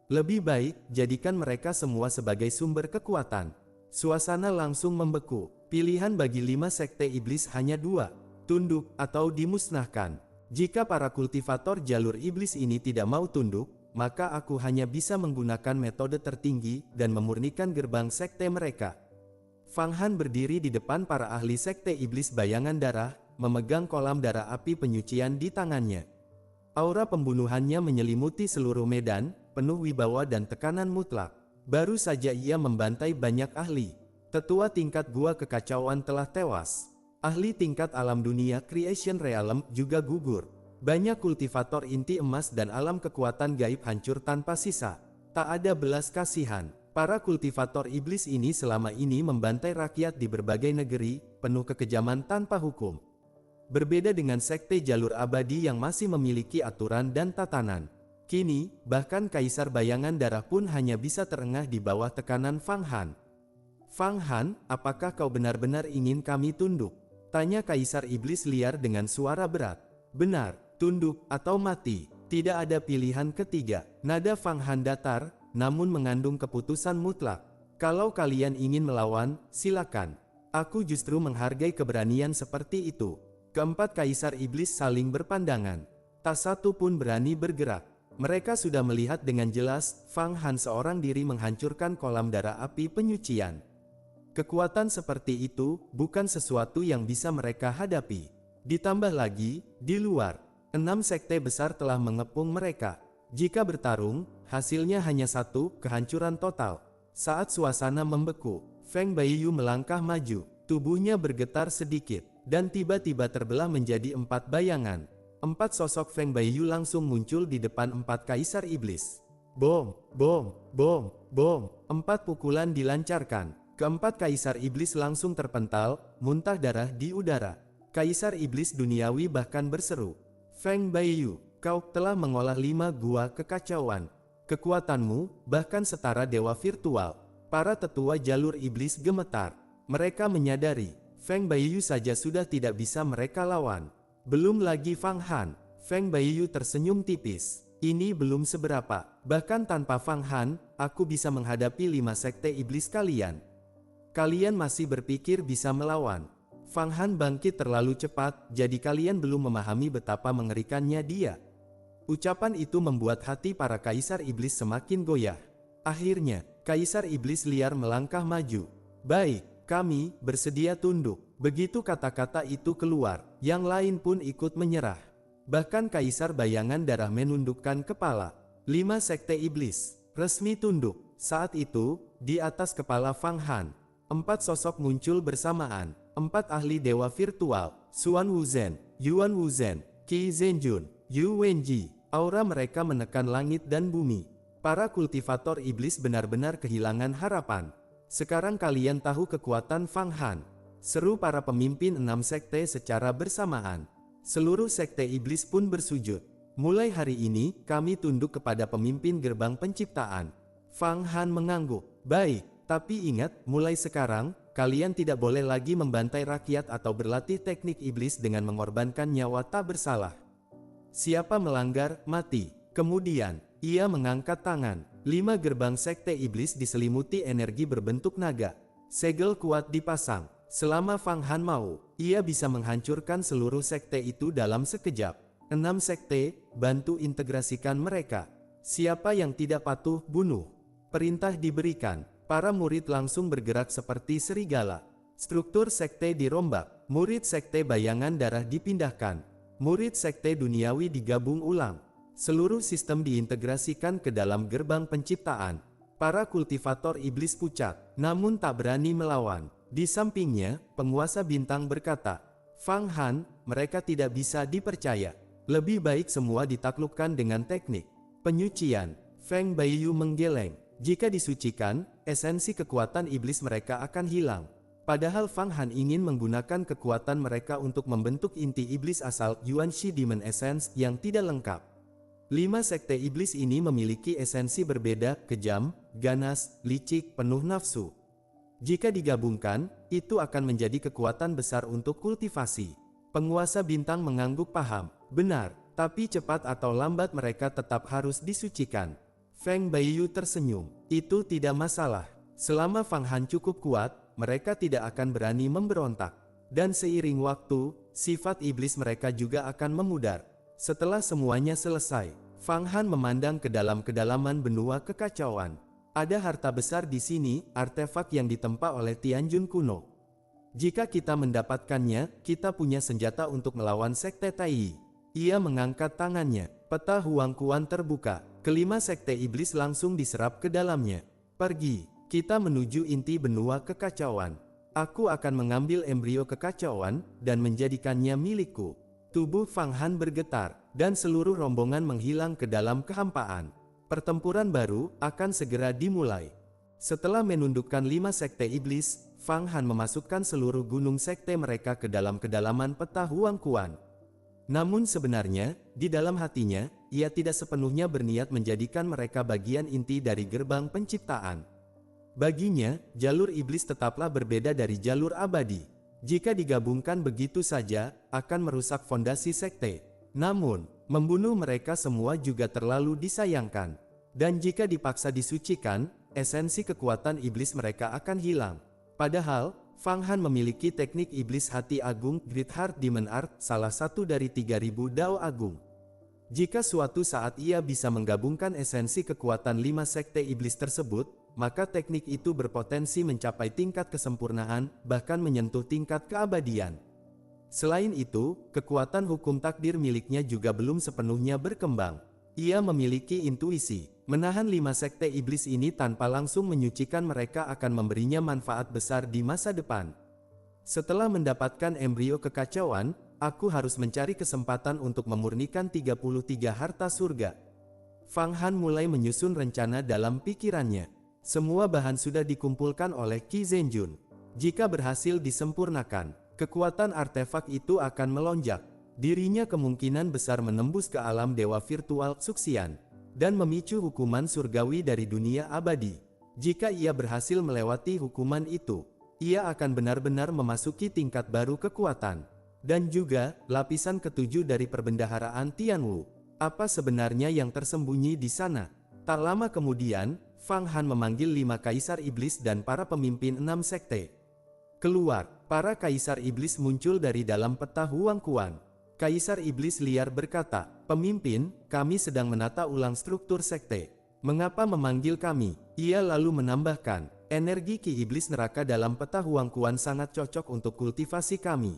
Lebih baik, jadikan mereka semua sebagai sumber kekuatan." Suasana langsung membeku. Pilihan bagi 5 sekte iblis hanya 2, tunduk atau dimusnahkan. Jika para kultivator jalur iblis ini tidak mau tunduk, maka aku hanya bisa menggunakan metode tertinggi dan memurnikan gerbang sekte mereka. Fang Han berdiri di depan para ahli sekte iblis bayangan darah, memegang kolam darah api penyucian di tangannya. Aura pembunuhannya menyelimuti seluruh medan, penuh wibawa dan tekanan mutlak. Baru saja ia membantai banyak ahli. Tetua tingkat gua kekacauan telah tewas. Ahli tingkat alam dunia Creation Realm juga gugur. Banyak kultivator inti emas dan alam kekuatan gaib hancur tanpa sisa. Tak ada belas kasihan. Para kultivator iblis ini selama ini membantai rakyat di berbagai negeri, penuh kekejaman tanpa hukum. Berbeda dengan sekte jalur abadi yang masih memiliki aturan dan tatanan. Kini, bahkan Kaisar Bayangan Darah pun hanya bisa terengah di bawah tekanan Fang Han. "Fang Han, apakah kau benar-benar ingin kami tunduk?" tanya Kaisar Iblis liar dengan suara berat. "Benar, tunduk atau mati. Tidak ada pilihan ketiga." Nada Fang Han datar, namun mengandung keputusan mutlak. "Kalau kalian ingin melawan, silakan. Aku justru menghargai keberanian seperti itu." Keempat Kaisar Iblis saling berpandangan. Tak satu pun berani bergerak. Mereka sudah melihat dengan jelas, Fang Han seorang diri menghancurkan kolam darah api penyucian. Kekuatan seperti itu bukan sesuatu yang bisa mereka hadapi. Ditambah lagi, di luar, 6 sekte besar telah mengepung mereka. Jika bertarung, hasilnya hanya satu, kehancuran total. Saat suasana membeku, Feng Baiyu melangkah maju. Tubuhnya bergetar sedikit, dan tiba-tiba terbelah menjadi 4 bayangan. 4 sosok Feng Baiyu langsung muncul di depan 4 Kaisar Iblis. Bom, bom, bom, bom. 4 pukulan dilancarkan. Keempat Kaisar Iblis langsung terpental, muntah darah di udara. Kaisar Iblis duniawi bahkan berseru, "Feng Baiyu, kau telah mengolah 5 gua kekacauan. Kekuatanmu bahkan setara dewa virtual." Para tetua jalur iblis gemetar. Mereka menyadari, Feng Baiyu saja sudah tidak bisa mereka lawan. Belum lagi Fang Han. Feng Baiyu tersenyum tipis. "Ini belum seberapa. Bahkan tanpa Fang Han, aku bisa menghadapi 5 sekte iblis kalian. Kalian masih berpikir bisa melawan?" Fang Han bangkit terlalu cepat, jadi kalian belum memahami betapa mengerikannya dia. Ucapan itu membuat hati para Kaisar Iblis semakin goyah. Akhirnya, Kaisar Iblis liar melangkah maju. "Baik, kami bersedia tunduk." Begitu kata-kata itu keluar, yang lain pun ikut menyerah. Bahkan Kaisar Bayangan Darah menundukkan kepala. 5 sekte iblis resmi tunduk. Saat itu, di atas kepala Fang Han, 4 sosok muncul bersamaan. 4 ahli dewa virtual, Xuan Wuzhen, Yuan Wuzhen, Qi Zhenjun, Yu Wenji. Aura mereka menekan langit dan bumi. Para kultivator iblis benar-benar kehilangan harapan. "Sekarang kalian tahu kekuatan Fang Han," seru para pemimpin 6 sekte secara bersamaan. Seluruh sekte iblis pun bersujud. "Mulai hari ini, kami tunduk kepada pemimpin gerbang penciptaan." Fang Han mengangguk. "Baik. Tapi ingat, mulai sekarang, kalian tidak boleh lagi membantai rakyat atau berlatih teknik iblis dengan mengorbankan nyawa tak bersalah. Siapa melanggar, mati." Kemudian, ia mengangkat tangan. 5 gerbang sekte iblis diselimuti energi berbentuk naga. Segel kuat dipasang. Selama Fang Han mau, ia bisa menghancurkan seluruh sekte itu dalam sekejap. 6 sekte, bantu integrasikan mereka. Siapa yang tidak patuh, bunuh. Perintah diberikan. Para murid langsung bergerak seperti serigala. Struktur sekte dirombak. Murid sekte Bayangan Darah dipindahkan. Murid sekte duniawi digabung ulang. Seluruh sistem diintegrasikan ke dalam gerbang penciptaan. Para kultivator iblis pucat, namun tak berani melawan. Di sampingnya, penguasa bintang berkata, "Fang Han, mereka tidak bisa dipercaya. Lebih baik semua ditaklukkan dengan teknik penyucian." Feng Baiyu menggeleng. Jika disucikan, esensi kekuatan iblis mereka akan hilang. Padahal Fang Han ingin menggunakan kekuatan mereka untuk membentuk inti iblis asal Yuanxi Demon Essence yang tidak lengkap. 5 sekte iblis ini memiliki esensi berbeda, kejam, ganas, licik, penuh nafsu. Jika digabungkan, itu akan menjadi kekuatan besar untuk kultivasi. Penguasa bintang mengangguk paham. Benar, tapi cepat atau lambat mereka tetap harus disucikan. Feng Baiyu tersenyum. Itu tidak masalah. Selama Fang Han cukup kuat, mereka tidak akan berani memberontak. Dan seiring waktu, sifat iblis mereka juga akan memudar. Setelah semuanya selesai, Fang Han memandang ke dalam kedalaman benua kekacauan. Ada harta besar di sini, artefak yang ditempa oleh Tianjun kuno. Jika kita mendapatkannya, kita punya senjata untuk melawan sekte Tai. Ia mengangkat tangannya, peta Huang Kuan terbuka. Kelima sekte iblis langsung diserap ke dalamnya. Pergi. Kita menuju inti benua kekacauan. Aku akan mengambil embrio kekacauan dan menjadikannya milikku. Tubuh Fang Han bergetar, dan seluruh rombongan menghilang ke dalam kehampaan. Pertempuran baru akan segera dimulai. Setelah menundukkan 5 sekte iblis, Fang Han memasukkan seluruh gunung sekte mereka ke dalam kedalaman peta Huang Kuan. Namun sebenarnya, di dalam hatinya, ia tidak sepenuhnya berniat menjadikan mereka bagian inti dari gerbang penciptaan. Baginya, jalur iblis tetaplah berbeda dari jalur abadi. Jika digabungkan begitu saja, akan merusak fondasi sekte. Namun, membunuh mereka semua juga terlalu disayangkan. Dan jika dipaksa disucikan, esensi kekuatan iblis mereka akan hilang. Padahal, Fang Han memiliki teknik iblis hati agung Great Heart Demon Art, salah satu dari 3000 Dao Agung. Jika suatu saat ia bisa menggabungkan esensi kekuatan 5 sekte iblis tersebut, maka teknik itu berpotensi mencapai tingkat kesempurnaan, bahkan menyentuh tingkat keabadian. Selain itu, kekuatan hukum takdir miliknya juga belum sepenuhnya berkembang. Ia memiliki intuisi, menahan 5 sekte iblis ini tanpa langsung menyucikan mereka akan memberinya manfaat besar di masa depan. Setelah mendapatkan embrio kekacauan, aku harus mencari kesempatan untuk memurnikan 33 harta surga. Fang Han mulai menyusun rencana dalam pikirannya. Semua bahan sudah dikumpulkan oleh Qi Zhenjun. Jika berhasil disempurnakan, kekuatan artefak itu akan melonjak. Dirinya kemungkinan besar menembus ke alam dewa virtual Suxian, dan memicu hukuman surgawi dari dunia abadi. Jika ia berhasil melewati hukuman itu, ia akan benar-benar memasuki tingkat baru kekuatan. Dan juga, lapisan ketujuh dari perbendaharaan Tianwu. Apa sebenarnya yang tersembunyi di sana? Tak lama kemudian, Fang Han memanggil 5 kaisar iblis dan para pemimpin 6 sekte. Keluar, para kaisar iblis muncul dari dalam peta Huang Kuan. Kaisar iblis liar berkata, "Pemimpin, kami sedang menata ulang struktur sekte. Mengapa memanggil kami?" Ia lalu menambahkan, "Energi Ki iblis neraka dalam peta Huang Kuan sangat cocok untuk kultivasi kami.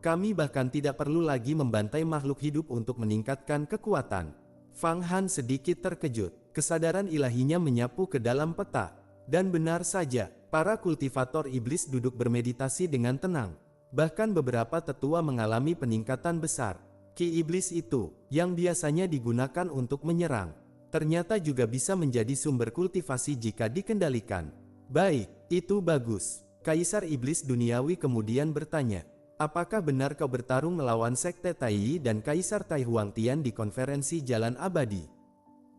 Kami bahkan tidak perlu lagi membantai makhluk hidup untuk meningkatkan kekuatan." Fang Han sedikit terkejut. Kesadaran ilahinya menyapu ke dalam peta. Dan benar saja, para kultivator iblis duduk bermeditasi dengan tenang. Bahkan beberapa tetua mengalami peningkatan besar. Ki iblis itu, yang biasanya digunakan untuk menyerang, ternyata juga bisa menjadi sumber kultivasi jika dikendalikan. Baik, itu bagus. Kaisar iblis duniawi kemudian bertanya, "Apakah benar kau bertarung melawan sekte Tai dan Kaisar Tai Huangtian di konferensi Jalan Abadi?"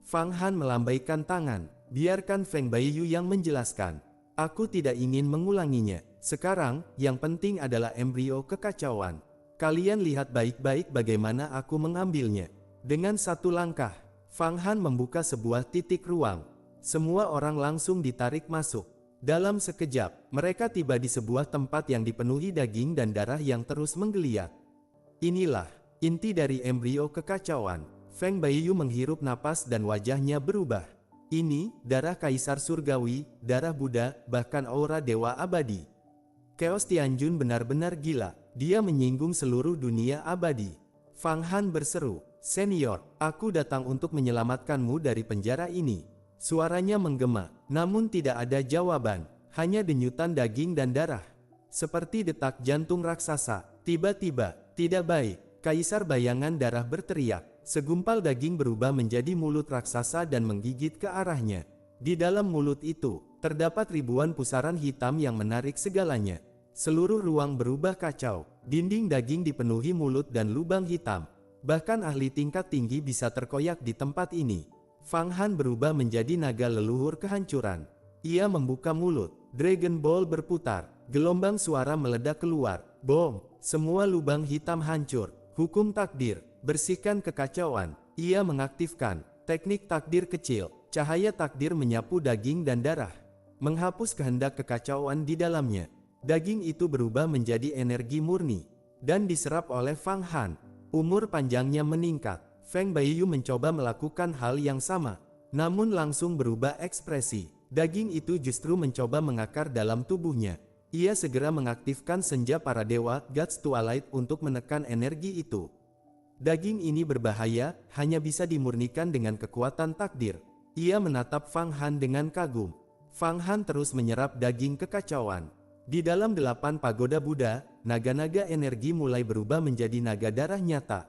Fang Han melambaikan tangan. "Biarkan Feng Baiyu yang menjelaskan. Aku tidak ingin mengulanginya. Sekarang, yang penting adalah embrio kekacauan. Kalian lihat baik-baik bagaimana aku mengambilnya." Dengan satu langkah, Fang Han membuka sebuah titik ruang. Semua orang langsung ditarik masuk. Dalam sekejap, mereka tiba di sebuah tempat yang dipenuhi daging dan darah yang terus menggeliat. Inilah inti dari embrio kekacauan. Feng Baiyu menghirup napas dan wajahnya berubah. Ini, darah Kaisar Surgawi, darah Buddha, bahkan aura Dewa Abadi. Chaos Tianjun benar-benar gila. Dia menyinggung seluruh dunia abadi. Fang Han berseru, "Senior, aku datang untuk menyelamatkanmu dari penjara ini." Suaranya menggema, namun tidak ada jawaban. Hanya denyutan daging dan darah. Seperti detak jantung raksasa. Tiba-tiba, tidak baik. Kaisar bayangan darah berteriak. Segumpal daging berubah menjadi mulut raksasa dan menggigit ke arahnya. Di dalam mulut itu, terdapat ribuan pusaran hitam yang menarik segalanya. Seluruh ruang berubah kacau. Dinding daging dipenuhi mulut dan lubang hitam. Bahkan ahli tingkat tinggi bisa terkoyak di tempat ini. Fang Han berubah menjadi naga leluhur kehancuran. Ia membuka mulut. Dragon Ball berputar. Gelombang suara meledak keluar. Bom! Semua lubang hitam hancur. Hukum takdir. Bersihkan kekacauan. Ia mengaktifkan teknik takdir kecil. Cahaya takdir menyapu daging dan darah, menghapus kehendak kekacauan di dalamnya. Daging itu berubah menjadi energi murni dan diserap oleh Fang Han. Umur panjangnya meningkat. Feng Baiyu mencoba melakukan hal yang sama, namun langsung berubah ekspresi. Daging itu justru mencoba mengakar dalam tubuhnya. Ia segera mengaktifkan senja para dewa Gods Twilight untuk menekan energi itu. Daging ini berbahaya, hanya bisa dimurnikan dengan kekuatan takdir. Ia menatap Fang Han dengan kagum. Fang Han terus menyerap daging kekacauan. Di dalam 8 pagoda Buddha, naga-naga energi mulai berubah menjadi naga darah nyata.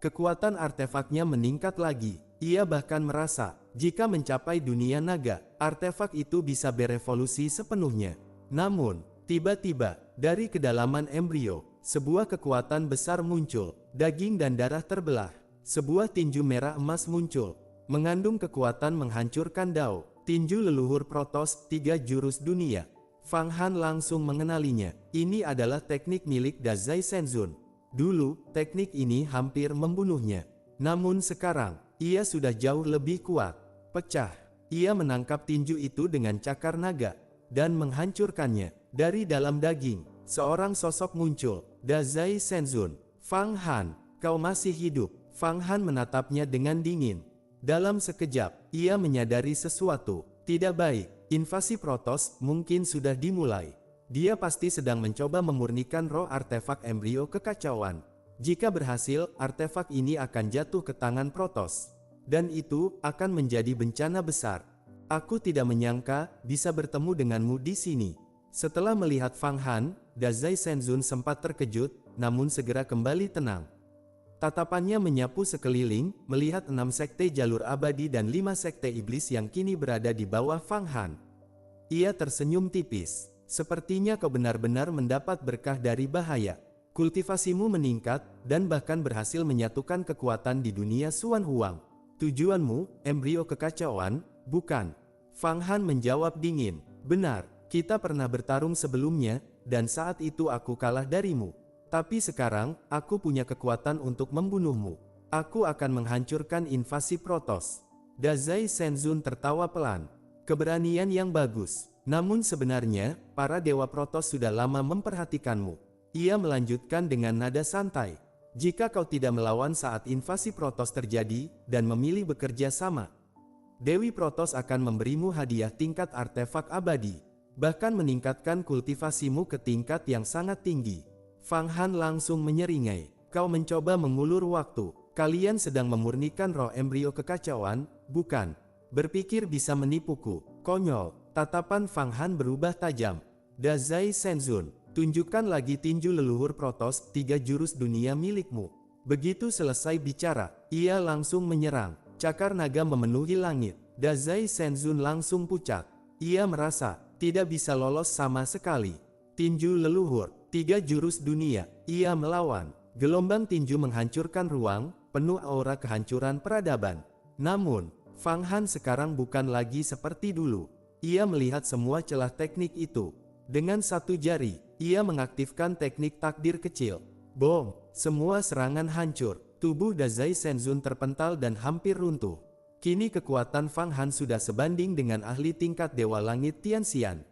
Kekuatan artefaknya meningkat lagi. Ia bahkan merasa, jika mencapai dunia naga, artefak itu bisa berevolusi sepenuhnya. Namun, tiba-tiba, dari kedalaman embrio, sebuah kekuatan besar muncul. Daging dan darah terbelah. Sebuah tinju merah emas muncul, mengandung kekuatan menghancurkan Dao. Tinju leluhur Protos, 3 jurus dunia. Fang Han langsung mengenalinya. Ini adalah teknik milik Dazai Senzun. Dulu, teknik ini hampir membunuhnya. Namun sekarang, ia sudah jauh lebih kuat. Pecah. Ia menangkap tinju itu dengan cakar naga dan menghancurkannya. Dari dalam daging, seorang sosok muncul. Dazai Senzun. Fang Han, kau masih hidup. Fang Han menatapnya dengan dingin. Dalam sekejap, ia menyadari sesuatu. Tidak baik. Invasi Protos mungkin sudah dimulai. Dia pasti sedang mencoba memurnikan roh artefak embrio kekacauan. Jika berhasil, artefak ini akan jatuh ke tangan Protos. Dan itu akan menjadi bencana besar. Aku tidak menyangka bisa bertemu denganmu di sini. Setelah melihat Fang Han, Dazai Senzun sempat terkejut, namun segera kembali tenang. Tatapannya menyapu sekeliling, melihat 6 sekte jalur abadi dan 5 sekte iblis yang kini berada di bawah Fang Han. Ia tersenyum tipis. Sepertinya kau benar-benar mendapat berkah dari bahaya. Kultivasimu meningkat, dan bahkan berhasil menyatukan kekuatan di dunia Xuan Huang. Tujuanmu, embrio kekacauan, bukan? Fang Han menjawab dingin. Benar, kita pernah bertarung sebelumnya, dan saat itu aku kalah darimu. Tapi sekarang, aku punya kekuatan untuk membunuhmu. Aku akan menghancurkan invasi Protos. Dazai Senzun tertawa pelan. Keberanian yang bagus. Namun sebenarnya, para dewa Protos sudah lama memperhatikanmu. Ia melanjutkan dengan nada santai. Jika kau tidak melawan saat invasi Protos terjadi, dan memilih bekerja sama, Dewi Protos akan memberimu hadiah tingkat artefak abadi. Bahkan meningkatkan kultivasimu ke tingkat yang sangat tinggi. Fang Han langsung menyeringai. Kau mencoba mengulur waktu. Kalian sedang memurnikan roh embrio kekacauan, bukan? Berpikir bisa menipuku. Konyol. Tatapan Fang Han berubah tajam. Dazai Senzun, tunjukkan lagi tinju leluhur Protos, 3 jurus dunia milikmu. Begitu selesai bicara, ia langsung menyerang. Cakar naga memenuhi langit. Dazai Senzun langsung pucat. Ia merasa tidak bisa lolos sama sekali. Tinju leluhur, 3 jurus dunia. Ia melawan. Gelombang tinju menghancurkan ruang, penuh aura kehancuran peradaban. Namun, Fang Han sekarang bukan lagi seperti dulu. Ia melihat semua celah teknik itu. Dengan satu jari, ia mengaktifkan teknik takdir kecil. Bom! Semua serangan hancur. Tubuh Dazai Senzun terpental dan hampir runtuh. Kini kekuatan Fang Han sudah sebanding dengan ahli tingkat Dewa Langit Tianxian.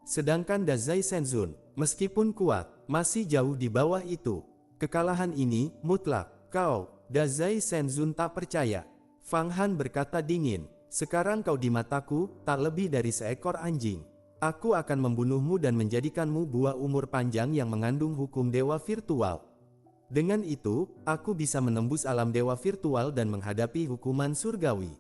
Sedangkan Dazai Senzun, meskipun kuat, masih jauh di bawah itu. Kekalahan ini mutlak. Kau, Dazai Senzun tak percaya. Fang Han berkata dingin. Sekarang kau di mataku, tak lebih dari seekor anjing. Aku akan membunuhmu dan menjadikanmu buah umur panjang yang mengandung hukum dewa virtual. Dengan itu, aku bisa menembus alam dewa virtual dan menghadapi hukuman surgawi.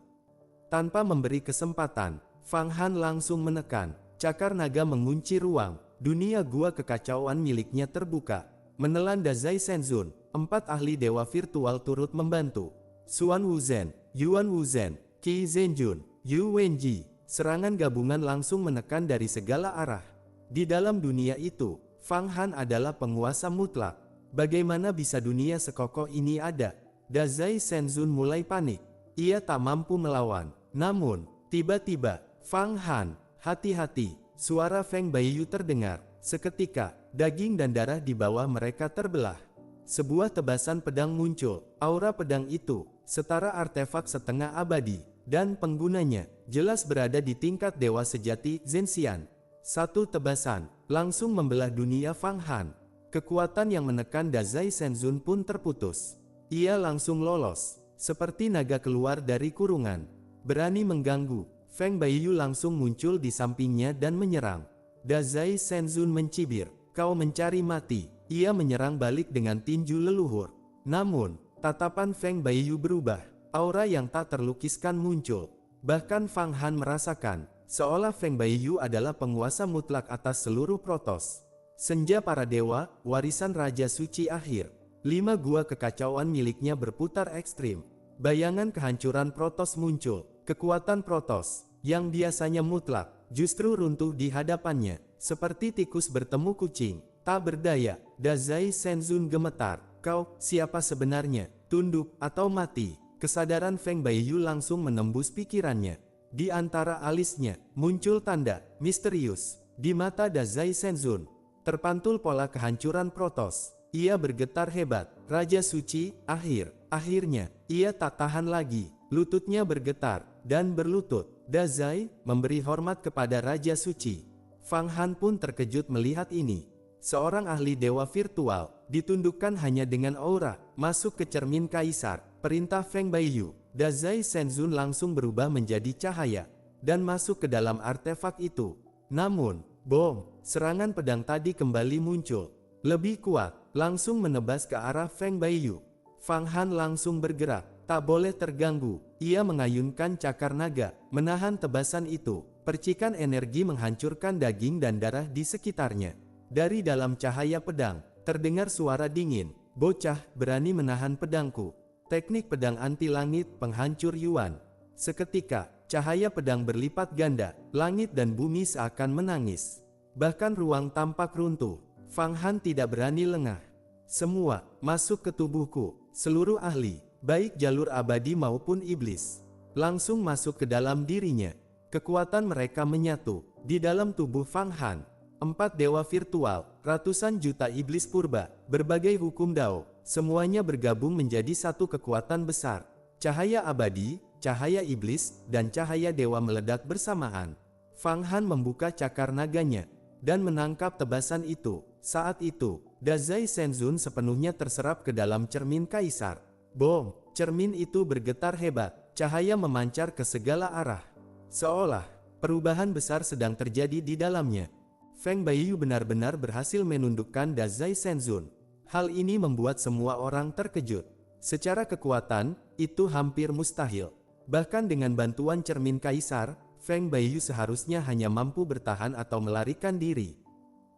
Tanpa memberi kesempatan, Fang Han langsung menekan. Cakar naga mengunci ruang. Dunia gua kekacauan miliknya terbuka. Menelan Dazai Senzun, 4 ahli dewa virtual turut membantu. Xuan Wuzhen, Yuan Wuzhen, Qi Zhenjun, Yu Wenji. Serangan gabungan langsung menekan dari segala arah. Di dalam dunia itu, Fang Han adalah penguasa mutlak. Bagaimana bisa dunia sekokoh ini ada? Dazai Shenzun mulai panik. Ia tak mampu melawan. Namun, tiba-tiba, Fang Han, hati-hati, suara Feng Baiyu terdengar. Seketika, daging dan darah di bawah mereka terbelah. Sebuah tebasan pedang muncul. Aura pedang itu, setara artefak setengah abadi, dan penggunanya, jelas berada di tingkat dewa sejati, Zhenxian. Satu tebasan, langsung membelah dunia Fang Han. Kekuatan yang menekan Dazai Shenzun pun terputus. Ia langsung lolos, seperti naga keluar dari kurungan. Berani mengganggu, Feng Baiyu langsung muncul di sampingnya dan menyerang. Dazai Shenzun mencibir, kau mencari mati. Ia menyerang balik dengan tinju leluhur. Namun, tatapan Feng Baiyu berubah. Aura yang tak terlukiskan muncul. Bahkan Fang Han merasakan, seolah Feng Baiyu adalah penguasa mutlak atas seluruh Protoss. Senja para dewa, warisan Raja Suci akhir. 5 gua kekacauan miliknya berputar ekstrim. Bayangan kehancuran Protoss muncul. Kekuatan Protoss, yang biasanya mutlak, justru runtuh di hadapannya. Seperti tikus bertemu kucing. Tak berdaya, Dazai Shenzun gemetar. Kau, siapa sebenarnya? Tunduk atau mati? Kesadaran Feng Baiyu langsung menembus pikirannya. Di antara alisnya, muncul tanda misterius. Di mata Dazai Shenzun, terpantul pola kehancuran Protoss. Ia bergetar hebat. Raja Suci, akhirnya, ia tak tahan lagi. Lututnya bergetar, dan berlutut. Dazai, memberi hormat kepada Raja Suci. Fang Han pun terkejut melihat ini. Seorang ahli dewa virtual, ditundukkan hanya dengan aura, masuk ke cermin kaisar. Perintah Feng Baiyu, Dazai Shenzun langsung berubah menjadi cahaya, dan masuk ke dalam artefak itu. Namun, bom, serangan pedang tadi kembali muncul. Lebih kuat, langsung menebas ke arah Feng Baiyu. Fang Han langsung bergerak, tak boleh terganggu. Ia mengayunkan cakar naga, menahan tebasan itu. Percikan energi menghancurkan daging dan darah di sekitarnya. Dari dalam cahaya pedang, terdengar suara dingin. Bocah, berani menahan pedangku. Teknik pedang anti langit, penghancur Yuan. Seketika, cahaya pedang berlipat ganda, langit dan bumi seakan menangis. Bahkan ruang tampak runtuh. Fang Han tidak berani lengah. Semua, masuk ke tubuhku. Seluruh ahli, baik jalur abadi maupun iblis, langsung masuk ke dalam dirinya. Kekuatan mereka menyatu. Di dalam tubuh Fang Han, 4 dewa virtual, ratusan juta iblis purba, berbagai hukum Dao, semuanya bergabung menjadi satu kekuatan besar. Cahaya abadi, cahaya iblis, dan cahaya dewa meledak bersamaan. Fang Han membuka cakar naganya, dan menangkap tebasan itu. Saat itu, Dazai Shenzun sepenuhnya terserap ke dalam cermin kaisar. Bom, cermin itu bergetar hebat, cahaya memancar ke segala arah. Seolah, perubahan besar sedang terjadi di dalamnya. Feng Baiyu benar-benar berhasil menundukkan Dazai Shenzun. Hal ini membuat semua orang terkejut. Secara kekuatan, itu hampir mustahil. Bahkan dengan bantuan cermin kaisar, Feng Baiyu seharusnya hanya mampu bertahan atau melarikan diri.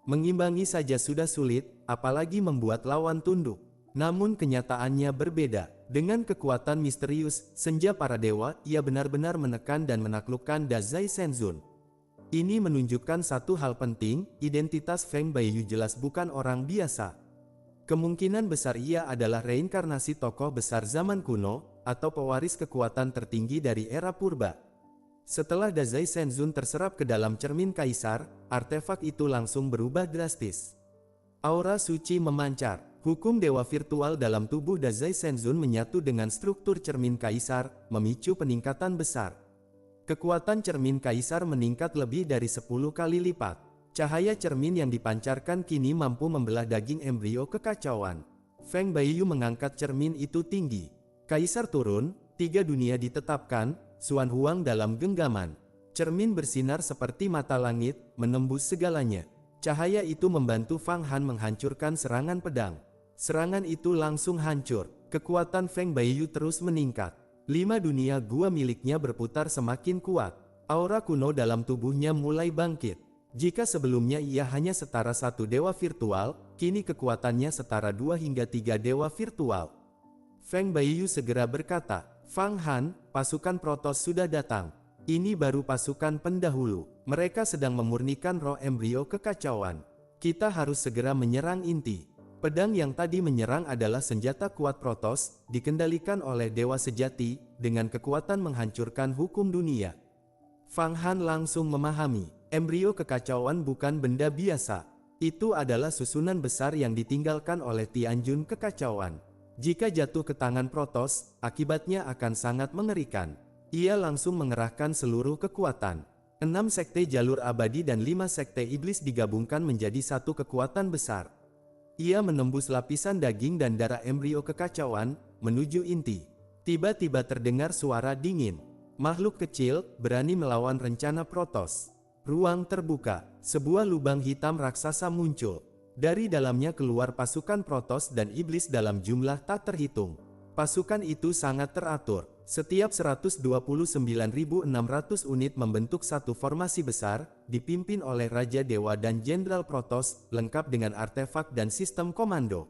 Mengimbangi saja sudah sulit, apalagi membuat lawan tunduk. Namun kenyataannya berbeda. Dengan kekuatan misterius, senja para dewa, ia benar-benar menekan dan menaklukkan Dazai Shenzun. Ini menunjukkan satu hal penting, identitas Feng Baiyu jelas bukan orang biasa. Kemungkinan besar ia adalah reinkarnasi tokoh besar zaman kuno, atau pewaris kekuatan tertinggi dari era purba. Setelah Dazai Shenzun terserap ke dalam cermin kaisar, artefak itu langsung berubah drastis. Aura suci memancar, hukum dewa virtual dalam tubuh Dazai Shenzun menyatu dengan struktur cermin kaisar, memicu peningkatan besar. Kekuatan cermin kaisar meningkat lebih dari 10 kali lipat. Cahaya cermin yang dipancarkan kini mampu membelah daging embrio kekacauan. Feng Baiyu mengangkat cermin itu tinggi. Kaisar turun, 3 dunia ditetapkan, Xuan Huang dalam genggaman. Cermin bersinar seperti mata langit, menembus segalanya. Cahaya itu membantu Fang Han menghancurkan serangan pedang. Serangan itu langsung hancur. Kekuatan Feng Baiyu terus meningkat. 5 dunia gua miliknya berputar semakin kuat. Aura kuno dalam tubuhnya mulai bangkit. Jika sebelumnya ia hanya setara 1 dewa virtual, kini kekuatannya setara 2 hingga 3 dewa virtual. Feng Baiyu segera berkata, Fang Han, pasukan Protoss sudah datang. Ini baru pasukan pendahulu. Mereka sedang memurnikan roh embrio kekacauan. Kita harus segera menyerang inti. Pedang yang tadi menyerang adalah senjata kuat Protoss, dikendalikan oleh Dewa Sejati, dengan kekuatan menghancurkan hukum dunia. Fang Han langsung memahami, embrio kekacauan bukan benda biasa. Itu adalah susunan besar yang ditinggalkan oleh Tianjun kekacauan. Jika jatuh ke tangan Protoss, akibatnya akan sangat mengerikan. Ia langsung mengerahkan seluruh kekuatan. 6 sekte jalur abadi dan 5 sekte iblis digabungkan menjadi satu kekuatan besar. Ia menembus lapisan daging dan darah embrio kekacauan, menuju inti. Tiba-tiba terdengar suara dingin. Makhluk kecil, berani melawan rencana Protoss. Ruang terbuka, sebuah lubang hitam raksasa muncul. Dari dalamnya keluar pasukan Protoss dan iblis dalam jumlah tak terhitung. Pasukan itu sangat teratur. Setiap 129.600 unit membentuk satu formasi besar, dipimpin oleh Raja Dewa dan Jenderal Protoss, lengkap dengan artefak dan sistem komando.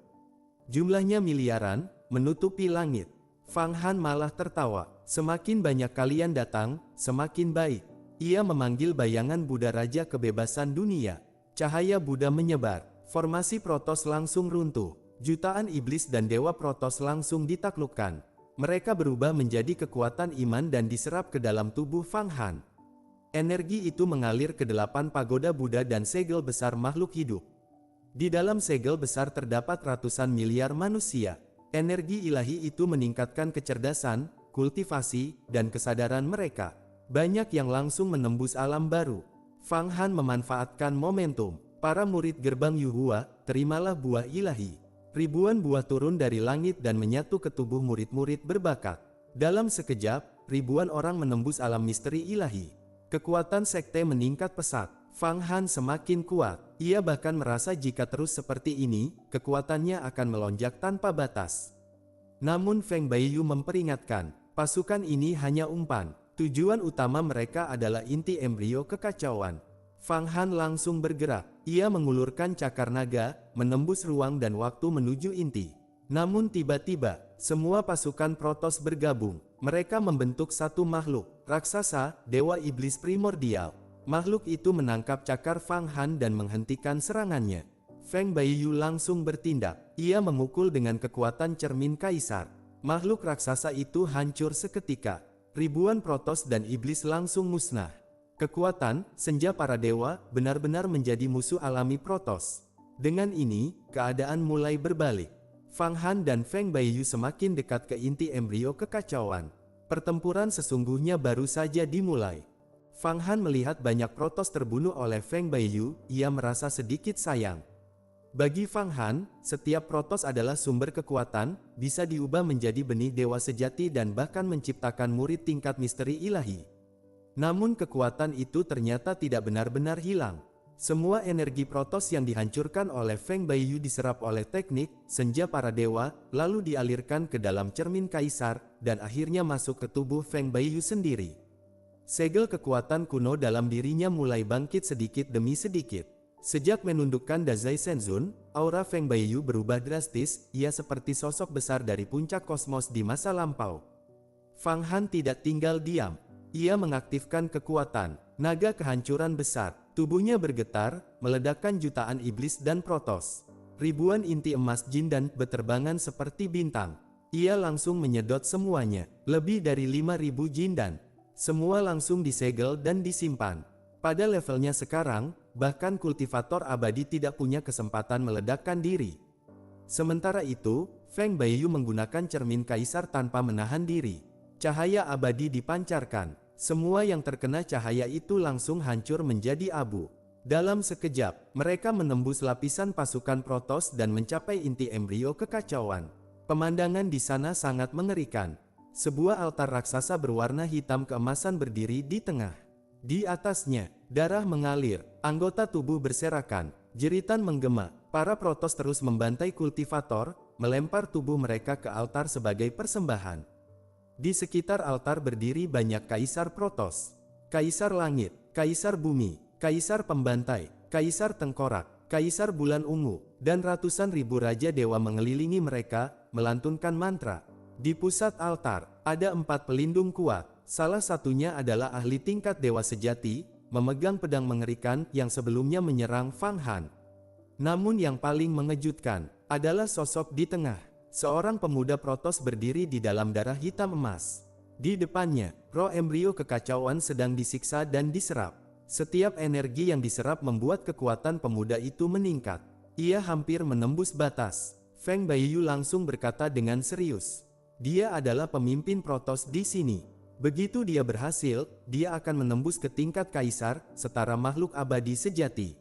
Jumlahnya miliaran, menutupi langit. Fang Han malah tertawa. Semakin banyak kalian datang, semakin baik. Ia memanggil bayangan Buddha Raja Kebebasan Dunia. Cahaya Buddha menyebar. Formasi Protoss langsung runtuh. Jutaan iblis dan Dewa Protoss langsung ditaklukkan. Mereka berubah menjadi kekuatan iman dan diserap ke dalam tubuh Fang Han. Energi itu mengalir ke 8 pagoda Buddha dan segel besar makhluk hidup. Di dalam segel besar terdapat ratusan miliar manusia. Energi ilahi itu meningkatkan kecerdasan, kultivasi, dan kesadaran mereka. Banyak yang langsung menembus alam baru. Fang Han memanfaatkan momentum. Para murid gerbang Yuhua, terimalah buah ilahi. Ribuan buah turun dari langit dan menyatu ke tubuh murid-murid berbakat. Dalam sekejap, ribuan orang menembus alam misteri ilahi. Kekuatan sekte meningkat pesat. Fang Han semakin kuat. Ia bahkan merasa jika terus seperti ini, kekuatannya akan melonjak tanpa batas. Namun Feng Baiyu memperingatkan, pasukan ini hanya umpan. Tujuan utama mereka adalah inti embrio kekacauan. Fang Han langsung bergerak. Ia mengulurkan cakar naga, menembus ruang dan waktu menuju inti. Namun tiba-tiba, semua pasukan Protoss bergabung. Mereka membentuk satu makhluk, raksasa, dewa iblis primordial. Makhluk itu menangkap cakar Fang Han dan menghentikan serangannya. Feng Baiyu langsung bertindak. Ia memukul dengan kekuatan cermin kaisar. Makhluk raksasa itu hancur seketika. Ribuan Protoss dan iblis langsung musnah. Kekuatan, senja para dewa, benar-benar menjadi musuh alami Protoss. Dengan ini, keadaan mulai berbalik. Fang Han dan Feng Baiyu semakin dekat ke inti embrio kekacauan. Pertempuran sesungguhnya baru saja dimulai. Fang Han melihat banyak Protoss terbunuh oleh Feng Baiyu, ia merasa sedikit sayang. Bagi Fang Han, setiap Protoss adalah sumber kekuatan, bisa diubah menjadi benih dewa sejati dan bahkan menciptakan murid tingkat misteri ilahi. Namun kekuatan itu ternyata tidak benar-benar hilang. Semua energi Protoss yang dihancurkan oleh Feng Baiyu diserap oleh teknik senja para dewa, lalu dialirkan ke dalam cermin kaisar, dan akhirnya masuk ke tubuh Feng Baiyu sendiri. Segel kekuatan kuno dalam dirinya mulai bangkit sedikit demi sedikit. Sejak menundukkan Dazai Shenzun, aura Feng Baiyu berubah drastis, ia seperti sosok besar dari puncak kosmos di masa lampau. Fang Han tidak tinggal diam. Ia mengaktifkan kekuatan, naga kehancuran besar. Tubuhnya bergetar, meledakkan jutaan iblis dan Protoss. Ribuan inti emas jin dan beterbangan seperti bintang. Ia langsung menyedot semuanya, lebih dari 5.000 jin dan. Semua langsung disegel dan disimpan. Pada levelnya sekarang, bahkan kultivator abadi tidak punya kesempatan meledakkan diri. Sementara itu, Feng Baiyu menggunakan cermin kaisar tanpa menahan diri. Cahaya abadi dipancarkan. Semua yang terkena cahaya itu langsung hancur menjadi abu. Dalam sekejap, mereka menembus lapisan pasukan Protoss dan mencapai inti embrio kekacauan. Pemandangan di sana sangat mengerikan. Sebuah altar raksasa berwarna hitam keemasan berdiri di tengah. Di atasnya, darah mengalir, anggota tubuh berserakan, jeritan menggema. Para Protoss terus membantai kultivator, melempar tubuh mereka ke altar sebagai persembahan. Di sekitar altar berdiri banyak kaisar Protoss, kaisar langit, kaisar bumi, kaisar pembantai, kaisar tengkorak, kaisar bulan ungu, dan ratusan ribu raja dewa mengelilingi mereka, melantunkan mantra. Di pusat altar, ada 4 pelindung kuat, salah satunya adalah ahli tingkat dewa sejati, memegang pedang mengerikan yang sebelumnya menyerang Fang Han. Namun yang paling mengejutkan adalah sosok di tengah. Seorang pemuda Protoss berdiri di dalam darah hitam emas. Di depannya, roh embrio kekacauan sedang disiksa dan diserap. Setiap energi yang diserap membuat kekuatan pemuda itu meningkat. Ia hampir menembus batas. Feng Baiyu langsung berkata dengan serius. Dia adalah pemimpin Protoss di sini. Begitu dia berhasil, dia akan menembus ke tingkat kaisar, setara makhluk abadi sejati.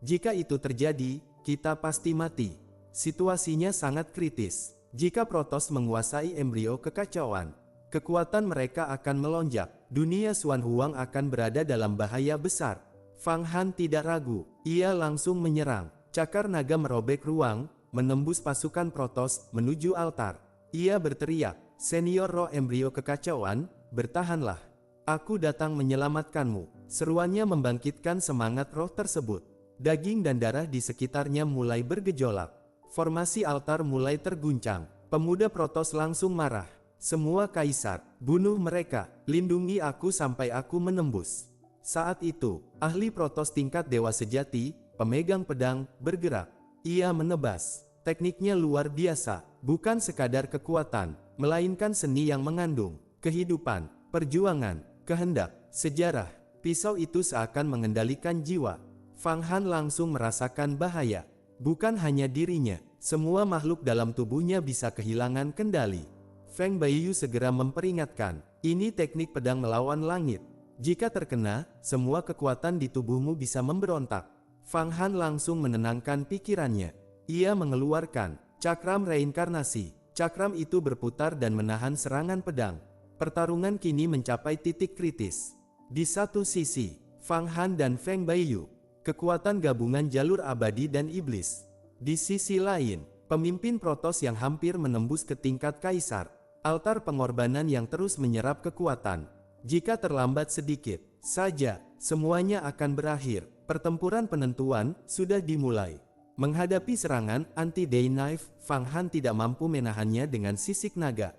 Jika itu terjadi, kita pasti mati. Situasinya sangat kritis. Jika Protoss menguasai embrio kekacauan, kekuatan mereka akan melonjak. Dunia Xuan Huang akan berada dalam bahaya besar. Fang Han tidak ragu. Ia langsung menyerang. Cakar naga merobek ruang, menembus pasukan Protoss menuju altar. Ia berteriak, "Senior roh embrio kekacauan, bertahanlah. Aku datang menyelamatkanmu." Seruannya membangkitkan semangat roh tersebut. Daging dan darah di sekitarnya mulai bergejolak. Formasi altar mulai terguncang. Pemuda Protoss langsung marah. "Semua kaisar, bunuh mereka. Lindungi aku sampai aku menembus." Saat itu, ahli Protoss tingkat dewa sejati, pemegang pedang, bergerak. Ia menebas. Tekniknya luar biasa, bukan sekadar kekuatan, melainkan seni yang mengandung kehidupan, perjuangan, kehendak, sejarah. Pisau itu seakan mengendalikan jiwa. Fang Han langsung merasakan bahaya. Bukan hanya dirinya, semua makhluk dalam tubuhnya bisa kehilangan kendali. Feng Baiyu segera memperingatkan, ini teknik pedang melawan langit. Jika terkena, semua kekuatan di tubuhmu bisa memberontak. Fang Han langsung menenangkan pikirannya. Ia mengeluarkan cakram reinkarnasi. Cakram itu berputar dan menahan serangan pedang. Pertarungan kini mencapai titik kritis. Di satu sisi, Fang Han dan Feng Baiyu, kekuatan gabungan jalur abadi dan iblis. Di sisi lain, pemimpin Protoss yang hampir menembus ke tingkat kaisar. Altar pengorbanan yang terus menyerap kekuatan. Jika terlambat sedikit saja, semuanya akan berakhir. Pertempuran penentuan sudah dimulai. Menghadapi serangan anti-Day Knife, Fang Han tidak mampu menahannya dengan sisik naga.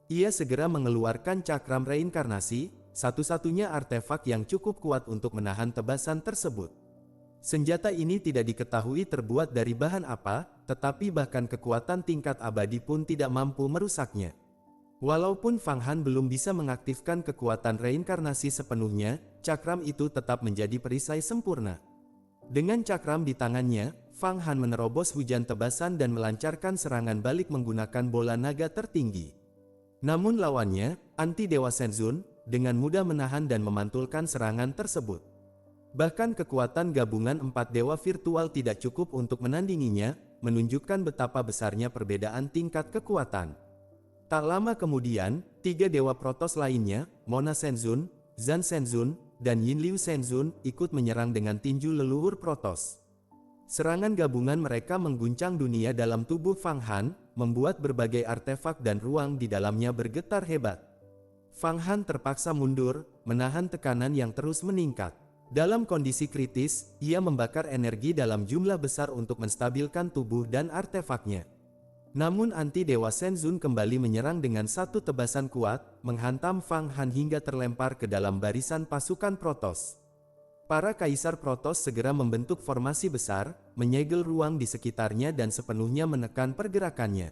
Ia segera mengeluarkan cakram reinkarnasi, satu-satunya artefak yang cukup kuat untuk menahan tebasan tersebut. Senjata ini tidak diketahui terbuat dari bahan apa, tetapi bahkan kekuatan tingkat abadi pun tidak mampu merusaknya. Walaupun Fang Han belum bisa mengaktifkan kekuatan reinkarnasi sepenuhnya, cakram itu tetap menjadi perisai sempurna. Dengan cakram di tangannya, Fang Han menerobos hujan tebasan dan melancarkan serangan balik menggunakan bola naga tertinggi. Namun lawannya, anti-dewa Shenzun, dengan mudah menahan dan memantulkan serangan tersebut. Bahkan kekuatan gabungan 4 dewa virtual tidak cukup untuk menandinginya, menunjukkan betapa besarnya perbedaan tingkat kekuatan. Tak lama kemudian, 3 dewa Protoss lainnya, Mona Shenzun, Zhan Shenzun, dan Yinliu Shenzun, ikut menyerang dengan tinju leluhur Protoss. Serangan gabungan mereka mengguncang dunia dalam tubuh Fang Han, membuat berbagai artefak dan ruang di dalamnya bergetar hebat. Fang Han terpaksa mundur, menahan tekanan yang terus meningkat. Dalam kondisi kritis, ia membakar energi dalam jumlah besar untuk menstabilkan tubuh dan artefaknya. Namun anti-dewa Shenzun kembali menyerang dengan satu tebasan kuat, menghantam Fang Han hingga terlempar ke dalam barisan pasukan Protoss. Para kaisar Protoss segera membentuk formasi besar, menyegel ruang di sekitarnya dan sepenuhnya menekan pergerakannya.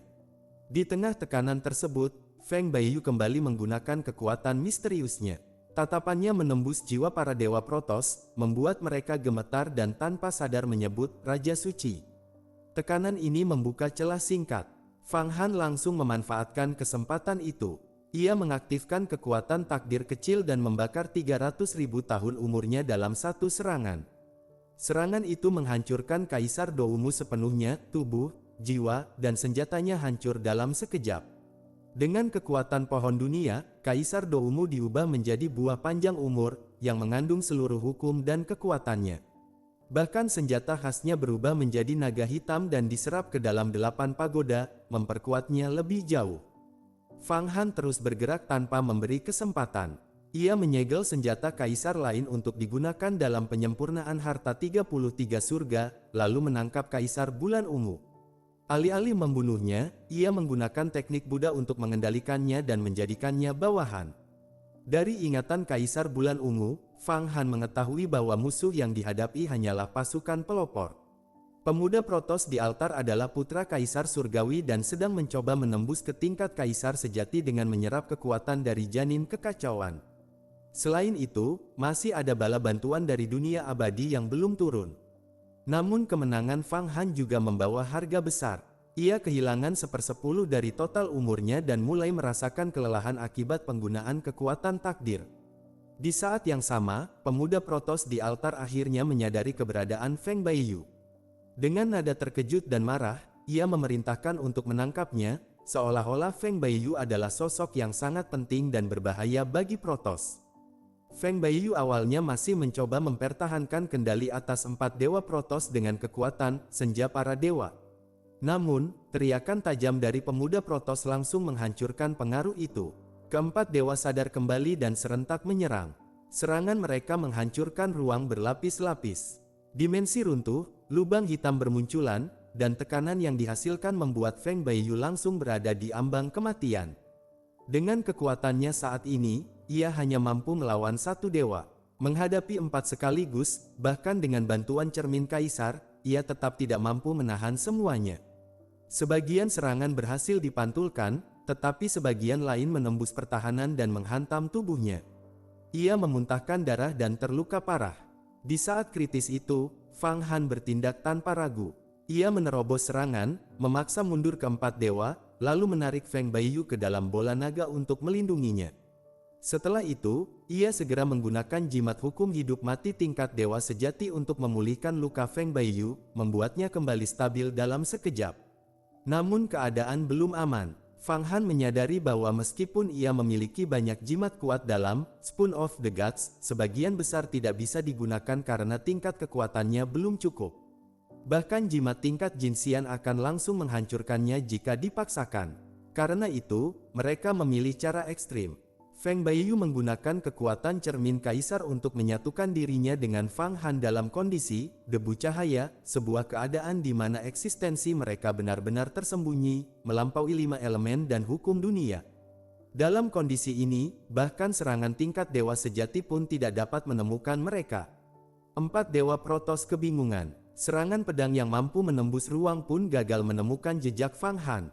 Di tengah tekanan tersebut, Feng Baiyu kembali menggunakan kekuatan misteriusnya. Tatapannya menembus jiwa para dewa Protoss, membuat mereka gemetar dan tanpa sadar menyebut Raja Suci. Tekanan ini membuka celah singkat. Fang Han langsung memanfaatkan kesempatan itu. Ia mengaktifkan kekuatan takdir kecil dan membakar 300.000 tahun umurnya dalam satu serangan. Serangan itu menghancurkan Kaisar Doumu sepenuhnya, tubuh, jiwa, dan senjatanya hancur dalam sekejap. Dengan kekuatan pohon dunia, Kaisar Doumu diubah menjadi buah panjang umur, yang mengandung seluruh hukum dan kekuatannya. Bahkan senjata khasnya berubah menjadi naga hitam dan diserap ke dalam 8 pagoda, memperkuatnya lebih jauh. Fang Han terus bergerak tanpa memberi kesempatan. Ia menyegel senjata kaisar lain untuk digunakan dalam penyempurnaan harta 33 surga, lalu menangkap Kaisar Bulan Ungu. Alih-alih membunuhnya, ia menggunakan teknik Buddha untuk mengendalikannya dan menjadikannya bawahan. Dari ingatan Kaisar Bulan Ungu, Fang Han mengetahui bahwa musuh yang dihadapi hanyalah pasukan pelopor. Pemuda Protos di altar adalah putra kaisar surgawi dan sedang mencoba menembus ke tingkat kaisar sejati dengan menyerap kekuatan dari janin kekacauan. Selain itu, masih ada bala bantuan dari dunia abadi yang belum turun. Namun kemenangan Fang Han juga membawa harga besar. Ia kehilangan 1/10 dari total umurnya dan mulai merasakan kelelahan akibat penggunaan kekuatan takdir. Di saat yang sama, pemuda Protos di altar akhirnya menyadari keberadaan Feng Baiyu. Dengan nada terkejut dan marah, ia memerintahkan untuk menangkapnya, seolah-olah Feng Baiyu adalah sosok yang sangat penting dan berbahaya bagi Protos. Feng Baiyu awalnya masih mencoba mempertahankan kendali atas 4 dewa Protos dengan kekuatan senja para dewa. Namun, teriakan tajam dari pemuda Protos langsung menghancurkan pengaruh itu. Keempat dewa sadar kembali dan serentak menyerang. Serangan mereka menghancurkan ruang berlapis-lapis. Dimensi runtuh, lubang hitam bermunculan, dan tekanan yang dihasilkan membuat Feng Baiyu langsung berada di ambang kematian. Dengan kekuatannya saat ini, ia hanya mampu melawan 1 dewa. Menghadapi 4 sekaligus, bahkan dengan bantuan cermin kaisar, ia tetap tidak mampu menahan semuanya. Sebagian serangan berhasil dipantulkan, tetapi sebagian lain menembus pertahanan dan menghantam tubuhnya. Ia memuntahkan darah dan terluka parah. Di saat kritis itu, Fang Han bertindak tanpa ragu. Ia menerobos serangan, memaksa mundur keempat dewa, lalu menarik Feng Baiyu ke dalam bola naga untuk melindunginya. Setelah itu, ia segera menggunakan jimat hukum hidup mati tingkat dewa sejati untuk memulihkan luka Feng Baiyu, membuatnya kembali stabil dalam sekejap. Namun keadaan belum aman. Fang Han menyadari bahwa meskipun ia memiliki banyak jimat kuat dalam Spoon of the Gods, sebagian besar tidak bisa digunakan karena tingkat kekuatannya belum cukup. Bahkan jimat tingkat Jinxian akan langsung menghancurkannya jika dipaksakan. Karena itu, mereka memilih cara ekstrim. Feng Baiyu menggunakan kekuatan cermin kaisar untuk menyatukan dirinya dengan Fang Han dalam kondisi debu cahaya, sebuah keadaan di mana eksistensi mereka benar-benar tersembunyi, melampaui 5 elemen dan hukum dunia. Dalam kondisi ini, bahkan serangan tingkat dewa sejati pun tidak dapat menemukan mereka. 4 dewa Protos kebingungan. Serangan pedang yang mampu menembus ruang pun gagal menemukan jejak Fang Han.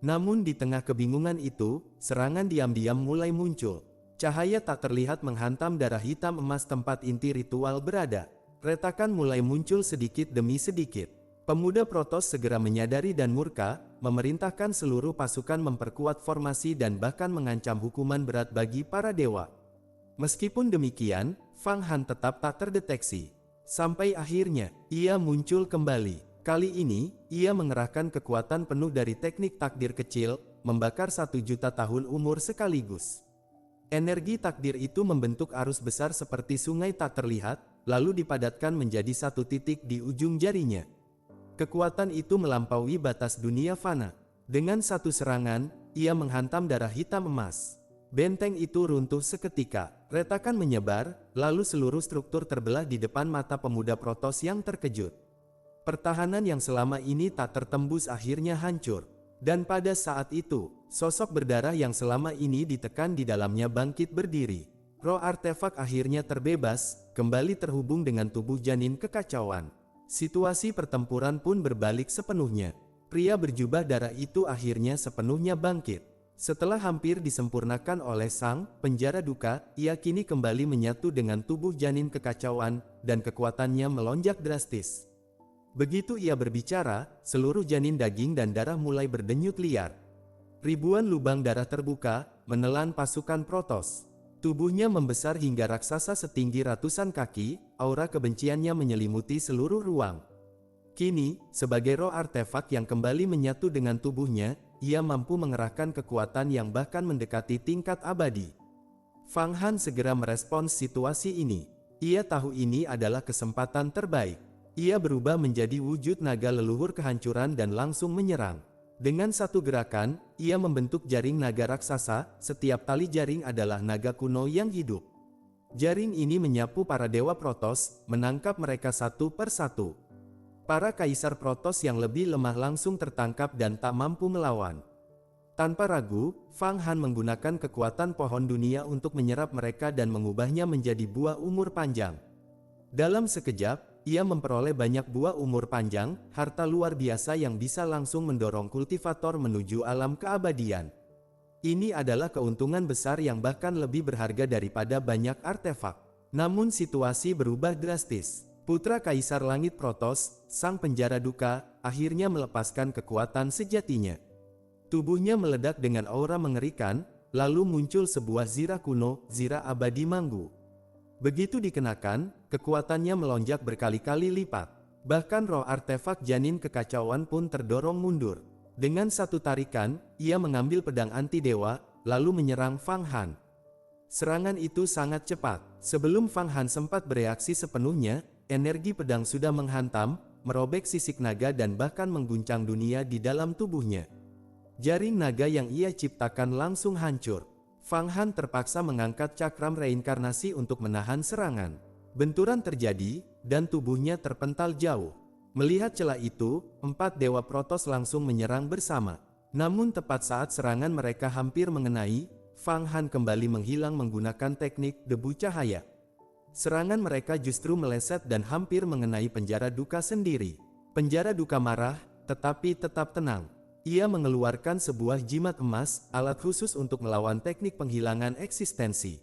Namun di tengah kebingungan itu, serangan diam-diam mulai muncul. Cahaya tak terlihat menghantam darah hitam emas tempat inti ritual berada. Retakan mulai muncul sedikit demi sedikit. Pemuda Protos segera menyadari dan murka, memerintahkan seluruh pasukan memperkuat formasi dan bahkan mengancam hukuman berat bagi para dewa. Meskipun demikian, Fang Han tetap tak terdeteksi. Sampai akhirnya, ia muncul kembali. Kali ini, ia mengerahkan kekuatan penuh dari teknik takdir kecil, membakar 1 juta tahun umur sekaligus. Energi takdir itu membentuk arus besar seperti sungai tak terlihat, lalu dipadatkan menjadi 1 titik di ujung jarinya. Kekuatan itu melampaui batas dunia fana. Dengan 1 serangan, ia menghantam darah hitam emas. Benteng itu runtuh seketika, retakan menyebar, lalu seluruh struktur terbelah di depan mata pemuda Protos yang terkejut. Pertahanan yang selama ini tak tertembus akhirnya hancur. Dan pada saat itu, sosok berdarah yang selama ini ditekan di dalamnya bangkit berdiri. Roh artefak akhirnya terbebas, kembali terhubung dengan tubuh janin kekacauan. Situasi pertempuran pun berbalik sepenuhnya. Pria berjubah darah itu akhirnya sepenuhnya bangkit. Setelah hampir disempurnakan oleh sang penjara duka, ia kini kembali menyatu dengan tubuh janin kekacauan, dan kekuatannya melonjak drastis. Begitu ia berbicara, seluruh janin daging dan darah mulai berdenyut liar. Ribuan lubang darah terbuka, menelan pasukan Protos. Tubuhnya membesar hingga raksasa setinggi ratusan kaki, aura kebenciannya menyelimuti seluruh ruang. Kini, sebagai roh artefak yang kembali menyatu dengan tubuhnya, ia mampu mengerahkan kekuatan yang bahkan mendekati tingkat abadi. Fang Han segera merespons situasi ini. Ia tahu ini adalah kesempatan terbaik. Ia berubah menjadi wujud naga leluhur kehancuran dan langsung menyerang. Dengan 1 gerakan, ia membentuk jaring naga raksasa, setiap tali jaring adalah naga kuno yang hidup. Jaring ini menyapu para dewa Protos, menangkap mereka satu per satu. Para kaisar Protos yang lebih lemah langsung tertangkap dan tak mampu melawan. Tanpa ragu, Fang Han menggunakan kekuatan pohon dunia untuk menyerap mereka dan mengubahnya menjadi buah umur panjang. Dalam sekejap, ia memperoleh banyak buah umur panjang, harta luar biasa yang bisa langsung mendorong kultivator menuju alam keabadian. Ini adalah keuntungan besar yang bahkan lebih berharga daripada banyak artefak. Namun situasi berubah drastis. Putra Kaisar Langit Protoss, sang penjara duka, akhirnya melepaskan kekuatan sejatinya. Tubuhnya meledak dengan aura mengerikan, lalu muncul sebuah zirah kuno, zirah abadi Manggu. Begitu dikenakan, kekuatannya melonjak berkali-kali lipat. Bahkan roh artefak janin kekacauan pun terdorong mundur. Dengan satu tarikan, ia mengambil pedang anti-dewa, lalu menyerang Fang Han. Serangan itu sangat cepat. Sebelum Fang Han sempat bereaksi sepenuhnya, energi pedang sudah menghantam, merobek sisik naga dan bahkan mengguncang dunia di dalam tubuhnya. Jaring naga yang ia ciptakan langsung hancur. Fang Han terpaksa mengangkat cakram reinkarnasi untuk menahan serangan. Benturan terjadi, dan tubuhnya terpental jauh. Melihat celah itu, 4 dewa Protoss langsung menyerang bersama. Namun tepat saat serangan mereka hampir mengenai, Fang Han kembali menghilang menggunakan teknik debu cahaya. Serangan mereka justru meleset dan hampir mengenai penjara duka sendiri. Penjara duka marah, tetapi tetap tenang. Ia mengeluarkan sebuah jimat emas, alat khusus untuk melawan teknik penghilangan eksistensi.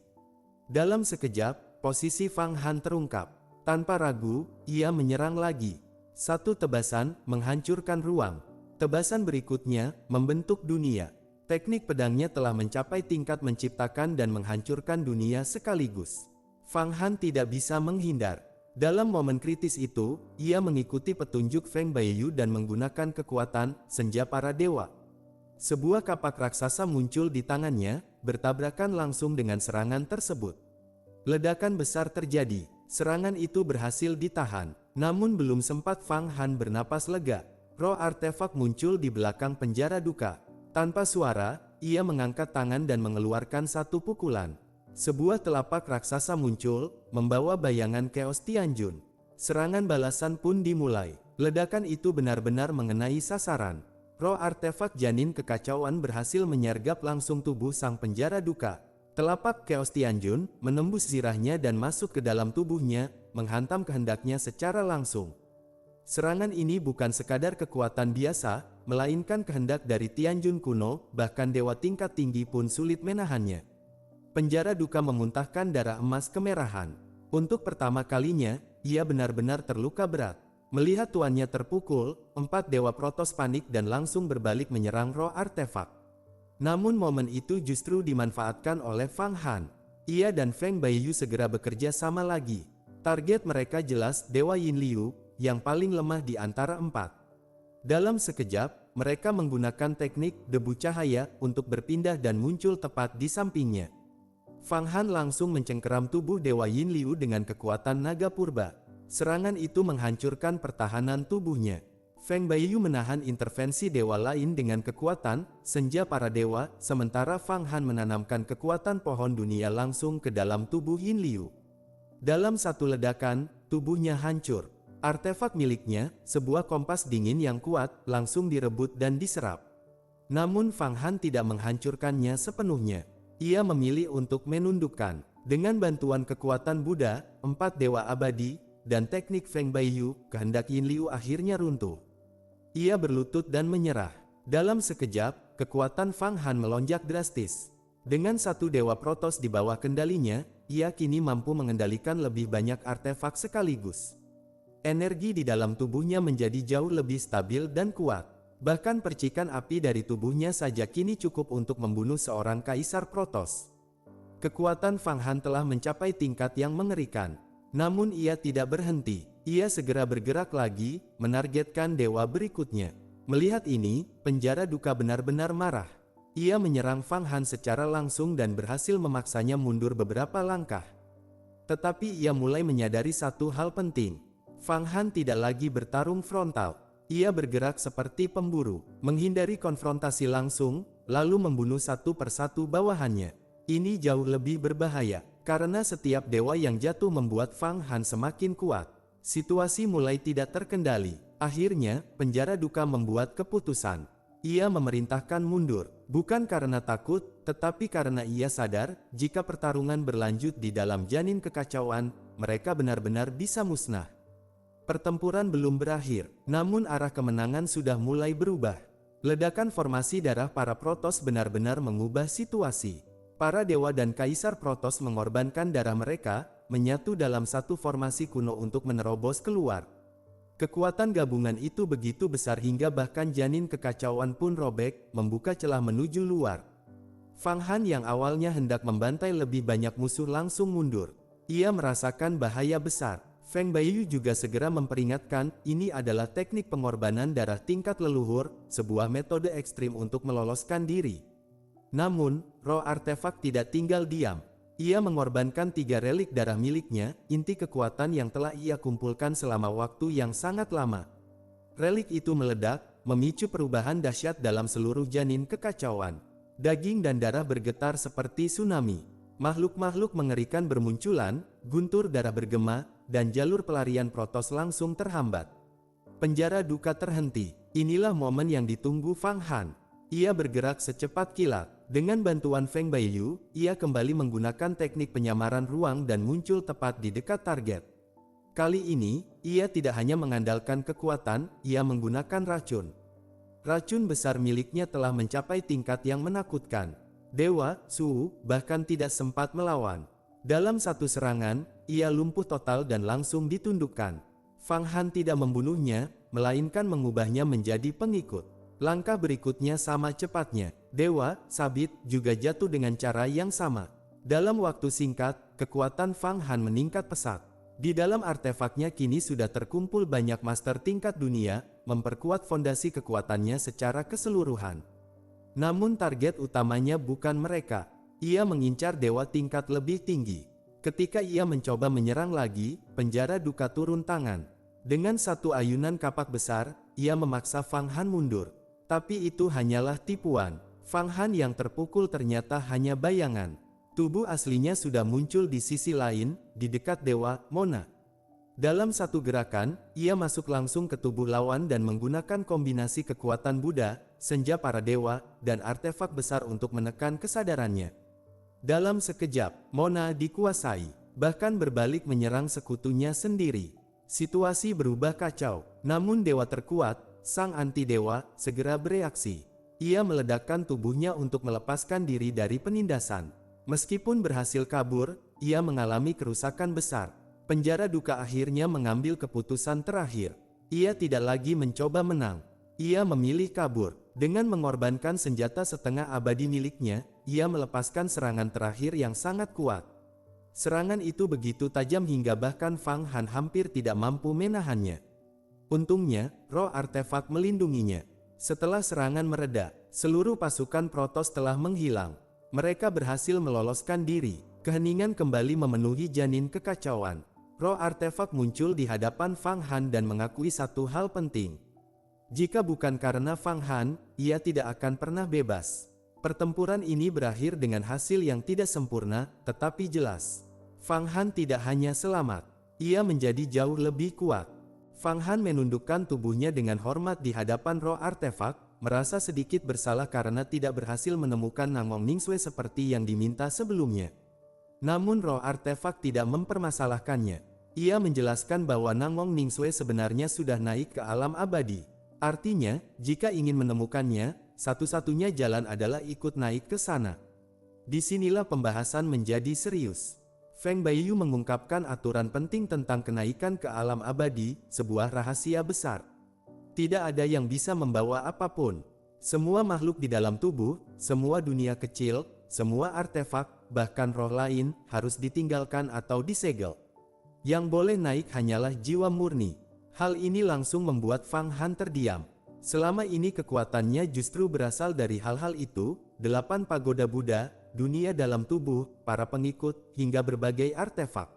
Dalam sekejap, posisi Fang Han terungkap. Tanpa ragu, ia menyerang lagi. Satu tebasan menghancurkan ruang. Tebasan berikutnya membentuk dunia. Teknik pedangnya telah mencapai tingkat menciptakan dan menghancurkan dunia sekaligus. Fang Han tidak bisa menghindar. Dalam momen kritis itu, ia mengikuti petunjuk Feng Baiyu dan menggunakan kekuatan senja para dewa. Sebuah kapak raksasa muncul di tangannya, bertabrakan langsung dengan serangan tersebut. Ledakan besar terjadi. Serangan itu berhasil ditahan. Namun belum sempat Fang Han bernapas lega, roh artefak muncul di belakang penjara duka. Tanpa suara, ia mengangkat tangan dan mengeluarkan satu pukulan. Sebuah telapak raksasa muncul, membawa bayangan Chaos Tianjun. Serangan balasan pun dimulai. Ledakan itu benar-benar mengenai sasaran. Roh artefak janin kekacauan berhasil menyergap langsung tubuh sang penjara duka. Telapak Chaos Tianjun menembus zirahnya dan masuk ke dalam tubuhnya, menghantam kehendaknya secara langsung. Serangan ini bukan sekadar kekuatan biasa, melainkan kehendak dari Tianjun kuno, bahkan dewa tingkat tinggi pun sulit menahannya. Penjara duka memuntahkan darah emas kemerahan. Untuk pertama kalinya, ia benar-benar terluka berat. Melihat tuannya terpukul, 4 dewa Protoss panik dan langsung berbalik menyerang roh artefak. Namun momen itu justru dimanfaatkan oleh Fang Han. Ia dan Feng Baiyu segera bekerja sama lagi. Target mereka jelas Dewa Yin Liu, yang paling lemah di antara 4. Dalam sekejap, mereka menggunakan teknik debu cahaya untuk berpindah dan muncul tepat di sampingnya. Fang Han langsung mencengkeram tubuh Dewa Yin Liu dengan kekuatan naga purba. Serangan itu menghancurkan pertahanan tubuhnya. Feng Baiyu menahan intervensi dewa lain dengan kekuatan senja para dewa, sementara Fang Han menanamkan kekuatan pohon dunia langsung ke dalam tubuh Yin Liu. Dalam satu ledakan, tubuhnya hancur. Artefak miliknya, sebuah kompas dingin yang kuat, langsung direbut dan diserap. Namun Fang Han tidak menghancurkannya sepenuhnya. Ia memilih untuk menundukkan. Dengan bantuan kekuatan Buddha, 4 dewa abadi, dan teknik Feng Baiyu, kehendak Yin Liu akhirnya runtuh. Ia berlutut dan menyerah. Dalam sekejap, kekuatan Fang Han melonjak drastis. Dengan 1 dewa Protoss di bawah kendalinya, ia kini mampu mengendalikan lebih banyak artefak sekaligus. Energi di dalam tubuhnya menjadi jauh lebih stabil dan kuat. Bahkan percikan api dari tubuhnya saja kini cukup untuk membunuh seorang kaisar Protoss. Kekuatan Fang Han telah mencapai tingkat yang mengerikan. Namun ia tidak berhenti. Ia segera bergerak lagi, menargetkan dewa berikutnya. Melihat ini, penjara duka benar-benar marah. Ia menyerang Fang Han secara langsung dan berhasil memaksanya mundur beberapa langkah. Tetapi ia mulai menyadari satu hal penting. Fang Han tidak lagi bertarung frontal. Ia bergerak seperti pemburu, menghindari konfrontasi langsung, lalu membunuh satu persatu bawahannya. Ini jauh lebih berbahaya, karena setiap dewa yang jatuh membuat Fang Han semakin kuat. Situasi mulai tidak terkendali. Akhirnya, penjara duka membuat keputusan. Ia memerintahkan mundur, bukan karena takut, tetapi karena ia sadar, jika pertarungan berlanjut di dalam janin kekacauan, mereka benar-benar bisa musnah. Pertempuran belum berakhir, namun arah kemenangan sudah mulai berubah. Ledakan formasi darah para Protoss benar-benar mengubah situasi. Para dewa dan kaisar Protoss mengorbankan darah mereka, menyatu dalam satu formasi kuno untuk menerobos keluar. Kekuatan gabungan itu begitu besar hingga bahkan janin kekacauan pun robek, membuka celah menuju luar. Fang Han yang awalnya hendak membantai lebih banyak musuh langsung mundur. Ia merasakan bahaya besar. Feng Baiyu juga segera memperingatkan, ini adalah teknik pengorbanan darah tingkat leluhur, sebuah metode ekstrim untuk meloloskan diri. Namun, roh artefak tidak tinggal diam. Ia mengorbankan 3 relik darah miliknya, inti kekuatan yang telah ia kumpulkan selama waktu yang sangat lama. Relik itu meledak, memicu perubahan dahsyat dalam seluruh janin kekacauan. Daging dan darah bergetar seperti tsunami. Makhluk-makhluk mengerikan bermunculan, guntur darah bergema, dan jalur pelarian Protoss langsung terhambat. Penjara duka terhenti. Inilah momen yang ditunggu Fang Han. Ia bergerak secepat kilat. Dengan bantuan Feng Baiyu, ia kembali menggunakan teknik penyamaran ruang dan muncul tepat di dekat target. Kali ini, ia tidak hanya mengandalkan kekuatan, ia menggunakan racun. Racun besar miliknya telah mencapai tingkat yang menakutkan. Dewa, Su, bahkan tidak sempat melawan. Dalam satu serangan, ia lumpuh total dan langsung ditundukkan. Fang Han tidak membunuhnya, melainkan mengubahnya menjadi pengikut. Langkah berikutnya sama cepatnya. Dewa, Sabit, juga jatuh dengan cara yang sama. Dalam waktu singkat, kekuatan Fang Han meningkat pesat. Di dalam artefaknya kini sudah terkumpul banyak master tingkat dunia, memperkuat fondasi kekuatannya secara keseluruhan. Namun target utamanya bukan mereka. Ia mengincar dewa tingkat lebih tinggi. Ketika ia mencoba menyerang lagi, penjara duka turun tangan. Dengan satu ayunan kapak besar, ia memaksa Fang Han mundur. Tapi itu hanyalah tipuan. Fang Han yang terpukul ternyata hanya bayangan. Tubuh aslinya sudah muncul di sisi lain, di dekat dewa, Mona. Dalam satu gerakan, ia masuk langsung ke tubuh lawan dan menggunakan kombinasi kekuatan Buddha, senja para dewa, dan artefak besar untuk menekan kesadarannya. Dalam sekejap, Mona dikuasai, bahkan berbalik menyerang sekutunya sendiri. Situasi berubah kacau, namun dewa terkuat, sang anti-dewa, segera bereaksi. Ia meledakkan tubuhnya untuk melepaskan diri dari penindasan. Meskipun berhasil kabur, ia mengalami kerusakan besar. Penjara duka akhirnya mengambil keputusan terakhir. Ia tidak lagi mencoba menang. Ia memilih kabur. Dengan mengorbankan senjata setengah abadi miliknya, ia melepaskan serangan terakhir yang sangat kuat. Serangan itu begitu tajam hingga bahkan Fang Han hampir tidak mampu menahannya. Untungnya, roh artefak melindunginya. Setelah serangan mereda, seluruh pasukan Protoss telah menghilang. Mereka berhasil meloloskan diri. Keheningan kembali memenuhi janin kekacauan. Roh artefak muncul di hadapan Fang Han dan mengakui satu hal penting. Jika bukan karena Fang Han, ia tidak akan pernah bebas. Pertempuran ini berakhir dengan hasil yang tidak sempurna, tetapi jelas. Fang Han tidak hanya selamat, ia menjadi jauh lebih kuat. Fang Han menundukkan tubuhnya dengan hormat di hadapan roh artefak, merasa sedikit bersalah karena tidak berhasil menemukan Nangong Ningsue seperti yang diminta sebelumnya. Namun roh artefak tidak mempermasalahkannya. Ia menjelaskan bahwa Nangong Ningsue sebenarnya sudah naik ke alam abadi. Artinya, jika ingin menemukannya, satu-satunya jalan adalah ikut naik ke sana. Disinilah pembahasan menjadi serius. Feng Baiyu mengungkapkan aturan penting tentang kenaikan ke alam abadi, sebuah rahasia besar. Tidak ada yang bisa membawa apapun. Semua makhluk di dalam tubuh, semua dunia kecil, semua artefak, bahkan roh lain, harus ditinggalkan atau disegel. Yang boleh naik hanyalah jiwa murni. Hal ini langsung membuat Fang Han terdiam. Selama ini kekuatannya justru berasal dari hal-hal itu, 8 pagoda Buddha, dunia dalam tubuh, para pengikut, hingga berbagai artefak.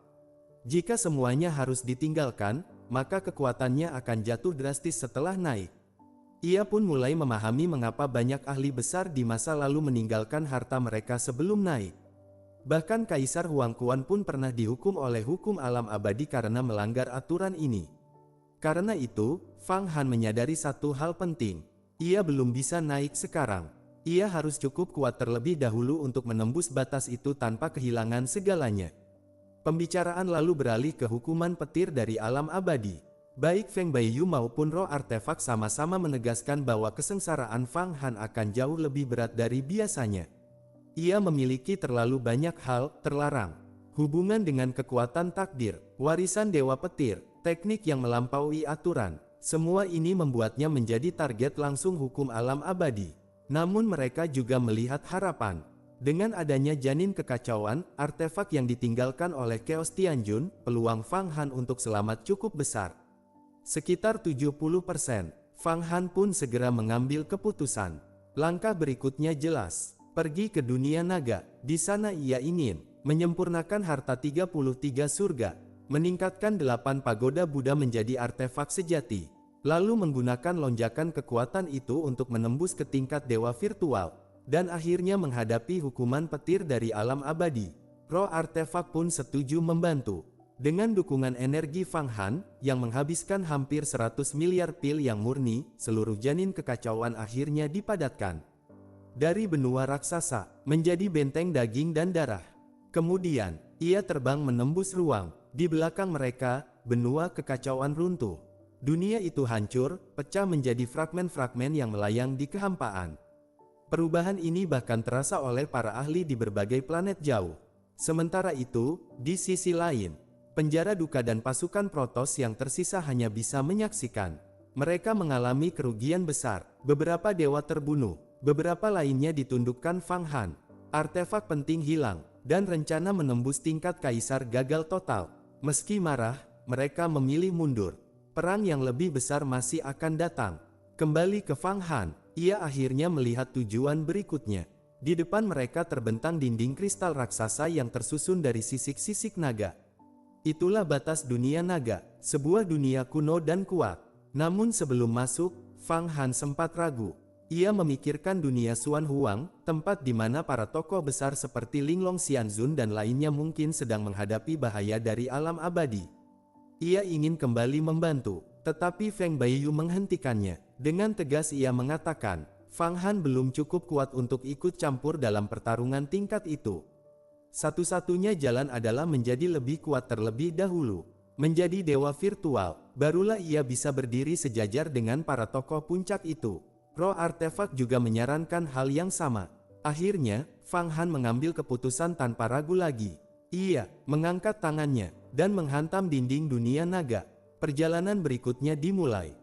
Jika semuanya harus ditinggalkan, maka kekuatannya akan jatuh drastis setelah naik. Ia pun mulai memahami mengapa banyak ahli besar di masa lalu meninggalkan harta mereka sebelum naik. Bahkan Kaisar Huangquan pun pernah dihukum oleh hukum alam abadi karena melanggar aturan ini. Karena itu, Fang Han menyadari satu hal penting. Ia belum bisa naik sekarang. Ia harus cukup kuat terlebih dahulu untuk menembus batas itu tanpa kehilangan segalanya. Pembicaraan lalu beralih ke hukuman petir dari alam abadi. Baik Feng Baiyu maupun roh artefak sama-sama menegaskan bahwa kesengsaraan Fang Han akan jauh lebih berat dari biasanya. Ia memiliki terlalu banyak hal terlarang. Hubungan dengan kekuatan takdir, warisan Dewa Petir, teknik yang melampaui aturan, semua ini membuatnya menjadi target langsung hukum alam abadi. Namun mereka juga melihat harapan. Dengan adanya janin kekacauan, artefak yang ditinggalkan oleh Chaos Tianjun, peluang Fang Han untuk selamat cukup besar. Sekitar 70%, Fang Han pun segera mengambil keputusan. Langkah berikutnya jelas, pergi ke dunia naga. Di sana ia ingin menyempurnakan harta 33 surga, meningkatkan 8 pagoda Buddha menjadi artefak sejati, lalu menggunakan lonjakan kekuatan itu untuk menembus ke tingkat dewa virtual, dan akhirnya menghadapi hukuman petir dari alam abadi. Roh artefak pun setuju membantu. Dengan dukungan energi Fang Han, yang menghabiskan hampir 100 miliar pil yang murni, seluruh janin kekacauan akhirnya dipadatkan. Dari benua raksasa, menjadi benteng daging dan darah. Kemudian, ia terbang menembus ruang. Di belakang mereka, benua kekacauan runtuh. Dunia itu hancur, pecah menjadi fragmen-fragmen yang melayang di kehampaan. Perubahan ini bahkan terasa oleh para ahli di berbagai planet jauh. Sementara itu, di sisi lain, penjara duka dan pasukan Protoss yang tersisa hanya bisa menyaksikan. Mereka mengalami kerugian besar. Beberapa dewa terbunuh, beberapa lainnya ditundukkan Fang Han. Artefak penting hilang, dan rencana menembus tingkat kaisar gagal total. Meski marah, mereka memilih mundur. Perang yang lebih besar masih akan datang. Kembali ke Fang Han, ia akhirnya melihat tujuan berikutnya. Di depan mereka terbentang dinding kristal raksasa yang tersusun dari sisik-sisik naga. Itulah batas dunia naga, sebuah dunia kuno dan kuat. Namun sebelum masuk, Fang Han sempat ragu. Ia memikirkan dunia Xuan Huang, tempat di mana para tokoh besar seperti Linglong Xianzun dan lainnya mungkin sedang menghadapi bahaya dari alam abadi. Ia ingin kembali membantu, tetapi Feng Baiyu menghentikannya. Dengan tegas ia mengatakan, Fang Han belum cukup kuat untuk ikut campur dalam pertarungan tingkat itu. Satu-satunya jalan adalah menjadi lebih kuat terlebih dahulu. Menjadi dewa virtual, barulah ia bisa berdiri sejajar dengan para tokoh puncak itu. Roh artefak juga menyarankan hal yang sama. Akhirnya, Fang Han mengambil keputusan tanpa ragu lagi. Ia mengangkat tangannya dan menghantam dinding dunia naga. Perjalanan berikutnya dimulai.